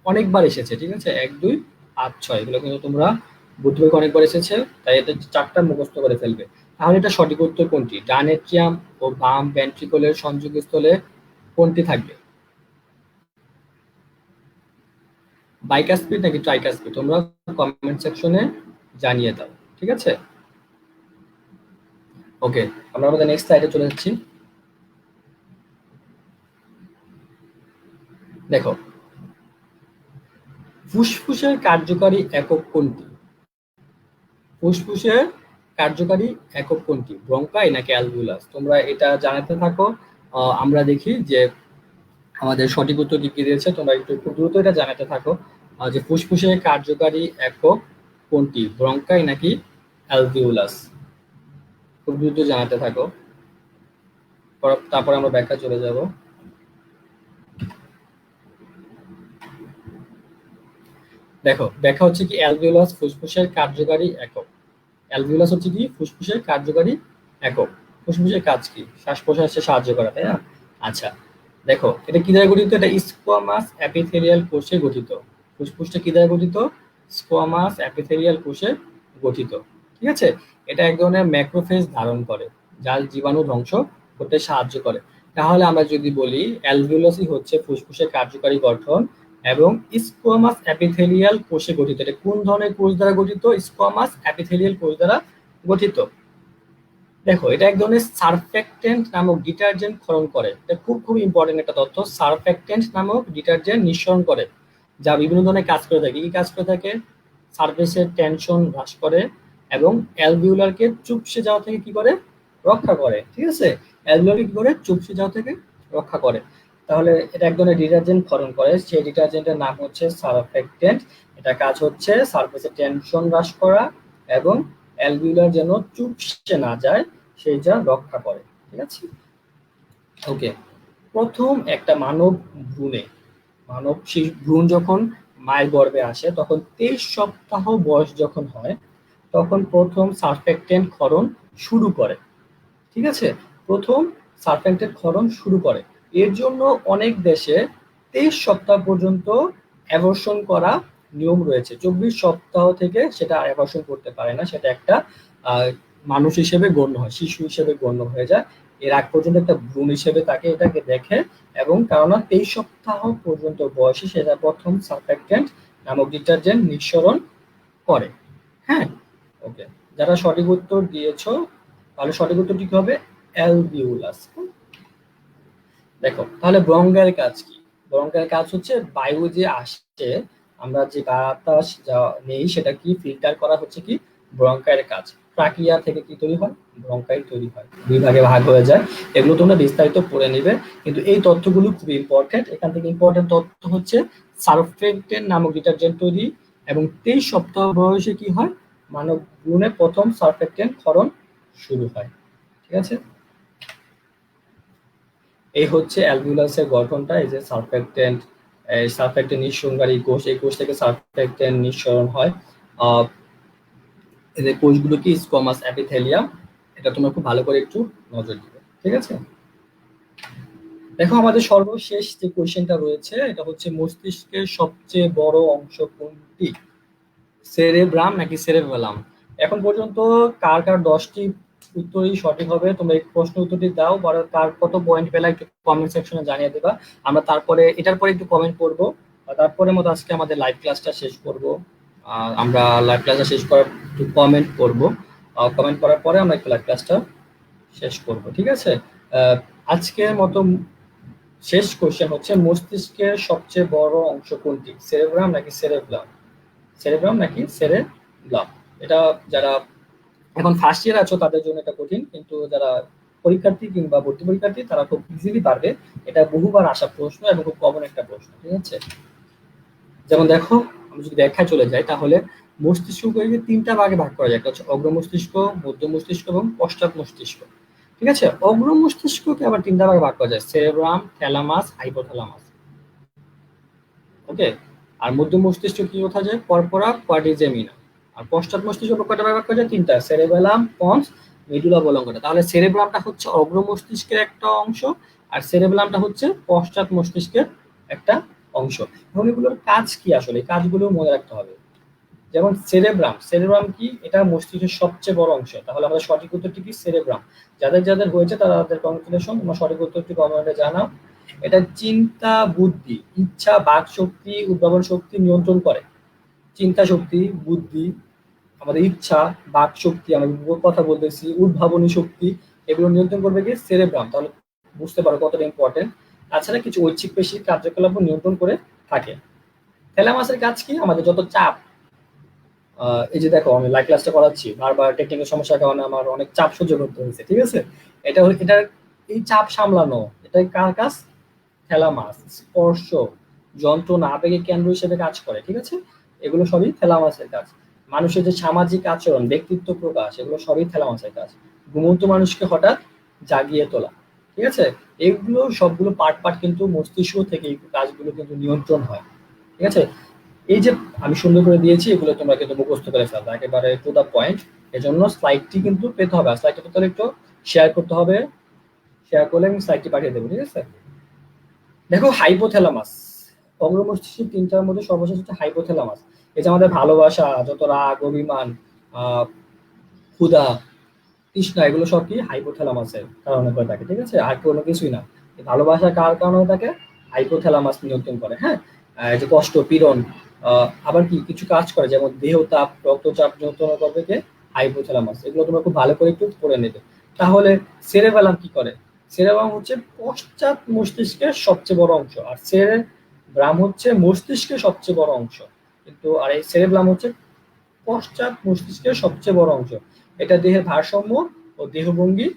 [SPEAKER 1] অনেকবার এসেছে। ঠিক আছে, 1 2 5 6 এগুলো কিন্তু তোমরা ভর্তি পরীক্ষা অনেকবার এসেছে, তাই এটা 4টা মুখস্থ করে ফেলবে। তাহলে এটা সঠিক উত্তর কোনটি, ডান এট্রিয়াম ও বাম ভেন্ট্রিকলের সংযোগস্থলে কোনটি থাকবে, বাইকাসপিড নাকি ট্রাইকাসপিড? তোমরা কমেন্ট সেকশনে জানিয়ে দাও। ঠিক আছে, ওকে, আমরা আমাদের নেক্সট স্লাইডে চলে যাচ্ছি। দেখো ফুসফুসের কার্যকারী একক কোনটি, ফুসফুসের কার্যকারী একক কোনটি, ব্রঙ্কাই নাকি অ্যালভিউলাস? তোমরা এটা জানাতে থাকো। আমরা দেখি যে আমাদের সঠিক উত্তর কি কি দিয়েছে। তোমরা একটু খুব দ্রুত এটা জানাতে থাকো যে ফুসফুসের কার্যকারী একক কোনটি, ব্রঙ্কাই নাকি অ্যালভিউলাস? খুব দ্রুত জানাতে থাকো। তারপরে আমরা ব্যাখ্যা চলে যাব। দেখো, ব্যাখ্যা হচ্ছে কি অ্যালভিওলাস ফুসফুসের কার্যকারী একক। অ্যালভিওলাস হচ্ছে কি ফুসফুসের কার্যকারী একক। ফুসফুসের কাজ কি? শ্বাস প্রশ্বাসে সাহায্য করা, তাই না? আচ্ছা, দেখো এটা কি দ্বারা গঠিত? এটা স্কোয়ামাস এপিথেলিয়াল কোষে গঠিত। ফুসফুসটা কি দ্বারা গঠিত? স্কোয়ামাস এপিথেলিয়াল কোষে গঠিত। ঠিক আছে, এটা এক ধরনের ম্যাক্রোফেজ ধারণ করে, যা জীবাণু ধ্বংস করতে সাহায্য করে। তাহলে আমরা যদি বলি অ্যালভিওলাসই হচ্ছে ফুসফুসের কার্যকারী গঠন এবং স্কোয়ামাস এপিথেলিয়াল কোষে গঠিত। এটা কোন ধরনের কোষ দ্বারা গঠিত? স্কোয়ামাস এপিথেলিয়াল কোষ দ্বারা গঠিত। দেখো, এটা এক ধরনের সারফেক্টেন্ট নামক ডিটারজেন্ট ক্ষরণ করে। এটা খুব খুব ইম্পর্টেন্ট একটা তথ্য। সারফেক্টেন্ট নামক ডিটারজেন্ট নিঃসরণ করে, যা বিভিন্ন ধরনের কাজ করে থাকে। কি কাজ করে থাকে? সারফেসের টেনশন হ্রাস করে এবং অ্যালভিওলারকে চুপসে যাওয়া থেকে কি করে? রক্ষা করে। ঠিক আছে, অ্যালভিওলারকে কি করে? চুপসে যাওয়া থেকে রক্ষা করে। তাহলে এটা এক ধরনের ডিটারজেন্ট ক্ষরণ করে, সেই ডিটারজেন্টের নাম হচ্ছে সারফেক্টেন্ট। এটা কাজ হচ্ছে সারফেসের টেনশন হ্রাস করা এবং অ্যালভিওলার যেন চুপসে না যায় সেই যা রক্ষা করে। ঠিক আছে, ওকে। প্রথম একটা মানব ভ্রূণে, মানব ভ্রূণ যখন মায়ের গর্ভে আসে তখন 23 সপ্তাহ বয়স যখন হয় তখন প্রথম সারফেক্টেন্ট ক্ষরণ শুরু করে। ঠিক আছে, প্রথম সারফেক্টেন্ট ক্ষরণ শুরু করে। এর জন্য অনেক দেশে 23 সপ্তাহ পর্যন্ত অ্যাবর্শন করা নিয়ম রয়েছে। 24 সপ্তাহ থেকে সেটা অ্যাবর্শন করতে পারে না, সেটা একটা মানুষ হিসেবে গণ্য হয়, শিশু হিসেবে গণ্য হয়ে যায়। এর আগ পর্যন্ত একটা ভ্রূণ হিসেবে তাকে এটাকে দেখে এবং কারণ 23 সপ্তাহ পর্যন্ত বয়সে সেটা প্রথম সারফেক্টেন্ট নামক ডিটারজেন্ট নিঃসরণ করে। হ্যাঁ, ওকে। যারা সঠিক উত্তর দিয়েছো তাহলে সঠিক উত্তরটি কি হবে? অ্যালভিওলাস। দেখো, তাহলে ব্রঙ্কায়ের কাজ কি? ব্রঙ্কায়ের কাজ হচ্ছে বায়ু যে আসছে, আমরা যে বাতাস যা নেই সেটা কি ফিল্টার করা হচ্ছে কি ব্রঙ্কায়ের কাজ। ট্রাকিয়া থেকে কি তৈরি হয়? ব্রঙ্কাই তৈরি হয়, দুই ভাগে ভাগ হয়ে যায়। এগুলো তোমরা বিস্তারিত পড়ে নিবে, কিন্তু এই তথ্যগুলো খুব ইম্পর্টেন্ট। এখান থেকে ইম্পর্টেন্ট তথ্য হচ্ছে সারফেক্টেন্ট নামক ডিটারজেন্ট তৈরি এবং 23 সপ্তাহ বয়সে কি হয়? মানব ভ্রূণে প্রথম সারফেক্টেন্ট ক্ষরণ শুরু হয়। ঠিক আছে, এই হচ্ছে অ্যালভিওলাসের গঠনটা। এই যে সারফেক্টেন্ট, এই সারফেক্টেন্ট নিঃসরণকারী কোষ, এই কোষ থেকে সারফেক্টেন্ট নিঃসরণ হয়। এই যে কোষগুলো কি স্কোয়ামাস এপিথেলিয়াম, এটা তোমরা খুব ভালো করে একটু নজর দিবে। ঠিক আছে, দেখো আমাদের সর্বশেষ যে কোশ্চেনটা রয়েছে এটা হচ্ছে মস্তিষ্কের সবচেয়ে বড় অংশ কোনটি? সেরেব্রাম নাকি সেরেবেলাম? এখন পর্যন্ত কার কার 10টি উত্তরই সঠিক হবে? তোমরা এই প্রশ্ন উত্তরটি দাও, বা কার কত পয়েন্ট পেলা একটু কমেন্ট সেকশনে জানিয়ে দেবা। আমরা তারপরে এটার পরে একটু কমেন্ট করবো, তারপরে মতো আজকে আমাদের লাইভ ক্লাসটা শেষ করব। আমরা লাইভ ক্লাসটা শেষ করার একটু কমেন্ট করব, কমেন্ট করার পরে আমরা একটু লাইভ ক্লাসটা শেষ করব। ঠিক আছে, আজকের মতো শেষ কোশ্চেন হচ্ছে মস্তিষ্কের সবচেয়ে বড় অংশ কোনটি? সেরেব্রাম নাকি সেরেব্রাম? সেরেব্রাম নাকি সেরেব্রাম? এটা যারা এখন ফার্স্ট ইয়ার আছো তাদের জন্য এটা কঠিন, কিন্তু যারা পরীক্ষার্থী কিংবা ভর্তি পরীক্ষার্থী তারা খুব ইজিলি পারবে। এটা বহুবার আসা প্রশ্ন এবং খুব কমন একটা প্রশ্ন। ঠিক আছে, যেমন দেখো, আমি যদি ব্যাখ্যায় চলে যাই তাহলে মস্তিষ্ককে 3টা ভাগে ভাগ করা যায়। একটা হচ্ছে অগ্র মস্তিষ্ক, মধ্য মস্তিষ্ক এবং পশ্চাৎ মস্তিষ্ক। ঠিক আছে, অগ্র মস্তিষ্ককে আবার 3টা ভাগে ভাগ করা যায়, সেরেব্রাম, থ্যালামাস, হাইপোথ্যালামাস। ওকে, আর মধ্য মস্তিষ্ক কি কোথায় যায়? কর্পোরা কোয়াড্রিজেমিনা। আর পশ্চাৎ মস্তিষ্ক কয়টা ভাগ করা যায়? 3টা, সেরেবেলাম, পন্স, মেডুলা অবলঙ্গনা। তাহলে সেরেব্রামটা হচ্ছে অগ্র মস্তিষ্কের একটা অংশ আর সেরেবেলামটা হচ্ছে পশ্চাৎ মস্তিষ্কের একটা অংশ। এবং এগুলোর কাজ কি আসলে? কাজগুলো মনে রাখতে হবে। যেমন সেরেব্রাম, সেরেব্রাম কি? এটা মস্তিষ্কের সবচেয়ে বড় অংশ। তাহলে আমাদের সঠিক উত্তরটি কি? সেরেব্রাম। যাদের যাদের হয়েছে তাদের কংগ্রেচুলেশন, তোমার সঠিক উত্তরটি কমেন্টে জানাও। এটা চিন্তা, বুদ্ধি, ইচ্ছা, বাক শক্তি, উদ্ভাবন শক্তি নিয়ন্ত্রণ করে। চিন্তা শক্তি, বুদ্ধি, আমাদের ইচ্ছা, বাক শক্তি, আমরা কথা বলতেছি, উদ্ভাবনী শক্তি, এগুলো নিয়ন্ত্রণ করবে কি? সেরেব্রাম। তাহলে বুঝতে পারো কতটা ইম্পর্টেন্ট। তাছাড়া কিছু ঐচ্ছিক পেশির কার্যকলাপ নিয়ন্ত্রণ করে থাকে। থ্যালামাসের কাজ কি? আমাদের যত চাপ, এই যে দেখো আমি লাইভ ক্লাসটা করাচ্ছি, বারবার টেকনিক্যাল সমস্যার কারণে আমার অনেক চাপ সহ্য করতে হয়েছে। ঠিক আছে, এটার এই চাপ সামলানো, এটা কার কাজ? থ্যালামাস। স্পর্শ, যন্ত্রণা, আবেগের কেন্দ্র হিসেবে কাজ করে। ঠিক আছে, এগুলো সবই থ্যালামাসের কাজ। মানুষের যে সামাজিক আচরণ, ব্যক্তিত্ব প্রকাশ, এগুলো সবই থ্যালামাসের কাজ। ঘুমন্ত মানুষকে হঠাৎ জাগিয়ে তোলা। ঠিক আছে? এগুলো সবগুলো পার্ট পার্ট কিন্তু মস্তিষ্ক থেকে এই কাজগুলো কিন্তু নিয়ন্ত্রণ হয়। ঠিক আছে? এই যে আমি সুন্দর করে দিয়েছি, এগুলো তোমরা কিন্তু মুখস্থ করে ফেলবে একেবারে টু দা পয়েন্ট। এজন্য স্লাইডটি কিন্তু পেতে হবে, স্লাইডটা পেতে হলে একটু শেয়ার করতে হবে। শেয়ার করলে আমি স্লাইডটি পাঠিয়ে দেবো। ঠিক আছে? দেখো, হাইপোথ্যালামাস, অগ্রমস্তিষ্কের তিনটার মধ্যে সর্বশেষ হচ্ছে হাইপোথ্যালামাস। এই যে আমাদের ভালোবাসা, যত রাগ, অভিমান, ক্ষুধা, তৃষ্ণা, এগুলো সব কি হাইপোথ্যালামাসের কারণে হয়ে থাকে। ঠিক আছে? আর কোনো কিছুই না। ভালোবাসা কার কারণে হয়ে থাকে? হাইপোথ্যালামাস নিয়ন্ত্রণ করে। হ্যাঁ, এই যে কষ্ট, পীড়ন, আবার কি কিছু কাজ করে, যেমন দেহ তাপ, রক্তচাপ নিয়ন্ত্রণ করবে কে? হাইপোথ্যালামাস। এগুলো তোমরা খুব ভালো করে একটু পড়ে নেবে। তাহলে সেরেবেলাম কি করে? সেরেবেলাম হচ্ছে পশ্চাৎ মস্তিষ্কের সবচেয়ে বড় অংশ, আর সেরেব্রাম হচ্ছে মস্তিষ্কের সবচেয়ে বড় অংশ। কিন্তু আর এই সেরেব্রাম হচ্ছে পশ্চাৎ মস্তিষ্কের সবচেয়ে বড় অংশ। এটা দেহের ভারসাম্য ও দেহভঙ্গি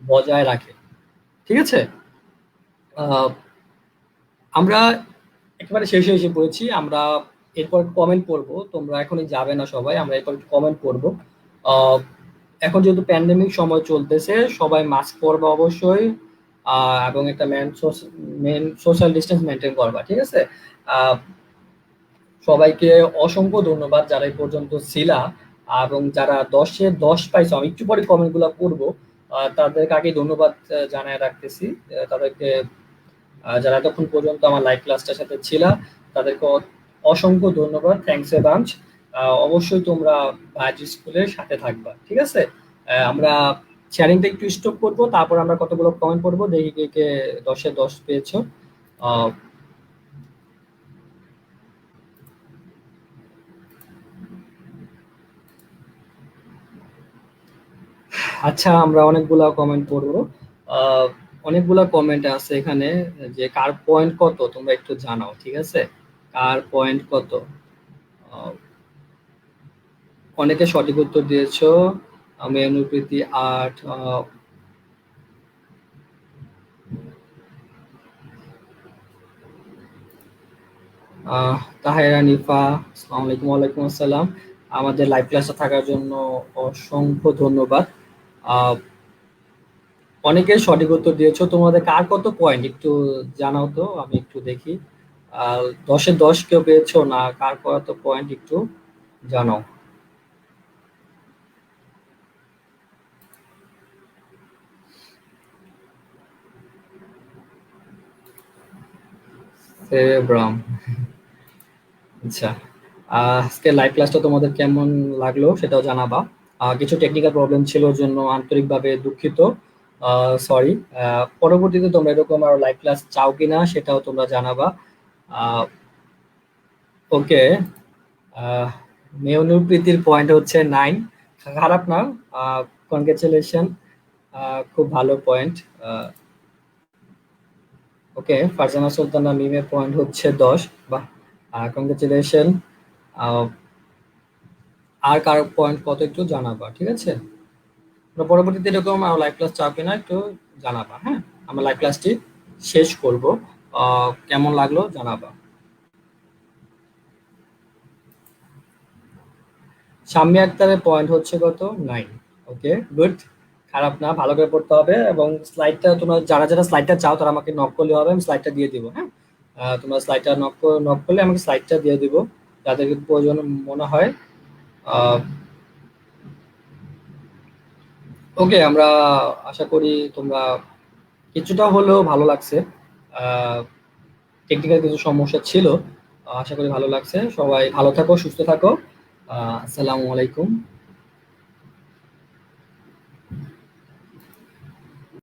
[SPEAKER 1] বজায় রাখে। ঠিক আছে? আহ, আমরা একেবারে শেষে এসে পড়েছি। আমরা এরপর কমেন্ট পড়বো, তোমরা এখনই যাবে না সবাই, আমরা এরপর কমেন্ট পড়বো। আহ, এখন যেহেতু প্যান্ডেমিক সময় চলতেছে, সবাই মাস্ক পরবা অবশ্যই, এবং একটা মেন সোশ্যাল ডিস্টেন্স মেনটেন করবা। ঠিক আছে? আহ, সবাইকে অসংখ্য ধন্যবাদ যারা এই পর্যন্ত ছিলা, এবং যারা 10-এ 10 পাইছো, আমি একটু পরে কমেন্ট গুলা পড়বো। তাদেরকে আগে ধন্যবাদ জানায় রাখতেছি। তাদেরকে, যারা এতক্ষণ পর্যন্ত আমার লাইভ ক্লাসটার সাথে ছিলা, তাদেরকে অসংখ্য ধন্যবাদ, থ্যাংকস এ বাঞ্চ। অবশ্যই তোমরা ভাইজি স্কুলের সাথে থাকবা। ঠিক আছে? আমরা শেয়ারিংটা একটু স্টপ করবো, তারপর আমরা কতগুলো কমেন্ট পড়বো, দেখি কে কে 10-এ 10 পেয়েছো। আহ, আচ্ছা, আমরা অনেকগুলা কমেন্ট পড়বো। আহ, অনেকগুলা কমেন্ট আছে এখানে, যে কার পয়েন্ট কত তোমরা একটু জানাও। ঠিক আছে? কার পয়েন্ট কত? আহ, অনেকে সঠিক উত্তর দিয়েছো। আমি অনুপ্রীতি 8, তাহেরা নিফা, আসসালামু আলাইকুম। ওয়ালাইকুম আসসালাম। আমাদের লাইভ ক্লাসে থাকার জন্য অসংখ্য ধন্যবাদ। আহ, অনেকে সঠিক উত্তর দিয়েছো। তোমাদের কার কত পয়েন্ট একটু জানাও তো, আমি একটু দেখি। 10-এ 10 কেউ পেয়েছো না? কার কত পয়েন্ট একটু জানাও। সেরেব্রাম। আচ্ছা, আজকে লাইভ ক্লাসটা তোমাদের কেমন লাগলো সেটাও জানাবা। কিছু টেকনিক্যাল প্রবলেম ছিল, ওর জন্য আন্তরিকভাবে দুঃখিত। সরি। পরবর্তীতে তোমরা এরকম আরো লাইভ ক্লাস চাও কিনা সেটাও তোমরা জানাবা। ওকে। মেয়নুপ্রীতির পয়েন্ট হচ্ছে 9, খারাপ না। কনগ্রেচুলেশন, খুব ভালো পয়েন্ট। ওকে, ফারজানা সুলতানা মিমের পয়েন্ট হচ্ছে 10। বাহ, কনগ্রেচুলেশন। আর কার পয়েন্ট কত একটু জানাবা। ঠিক আছে? তোমরা পরবর্তীতে এরকম লাইভ ক্লাস চাও কিনা একটু জানাবা। হ্যাঁ, আমরা লাইভ ক্লাসটি শেষ করব। কেমন লাগলো জানাবা। শাম্মী আক্তারের পয়েন্ট হচ্ছে কত? 9। ওকে, গুড। খারাপ না, ভালো করে পড়তে হবে। এবং স্লাইডটা তোমরা যারা যারা স্লাইডটা চাও তারা আমাকে নক করলে হবে, আমি স্লাইডটা দিয়ে দিব। হ্যাঁ, তোমরা স্লাইডটা নক করলে আমাকে স্লাইডটা দিয়ে দিব, যাদের প্রয়োজন মনে হয়। ওকে, আমরা আশা করি তোমরা কিছুটা হলেও ভালো লাগছে। টেকনিক্যাল কিছু সমস্যা ছিল, আশা করি ভালো লাগছে। সবাই ভালো থাকো, সুস্থ থাকো। আসসালামু আলাইকুম।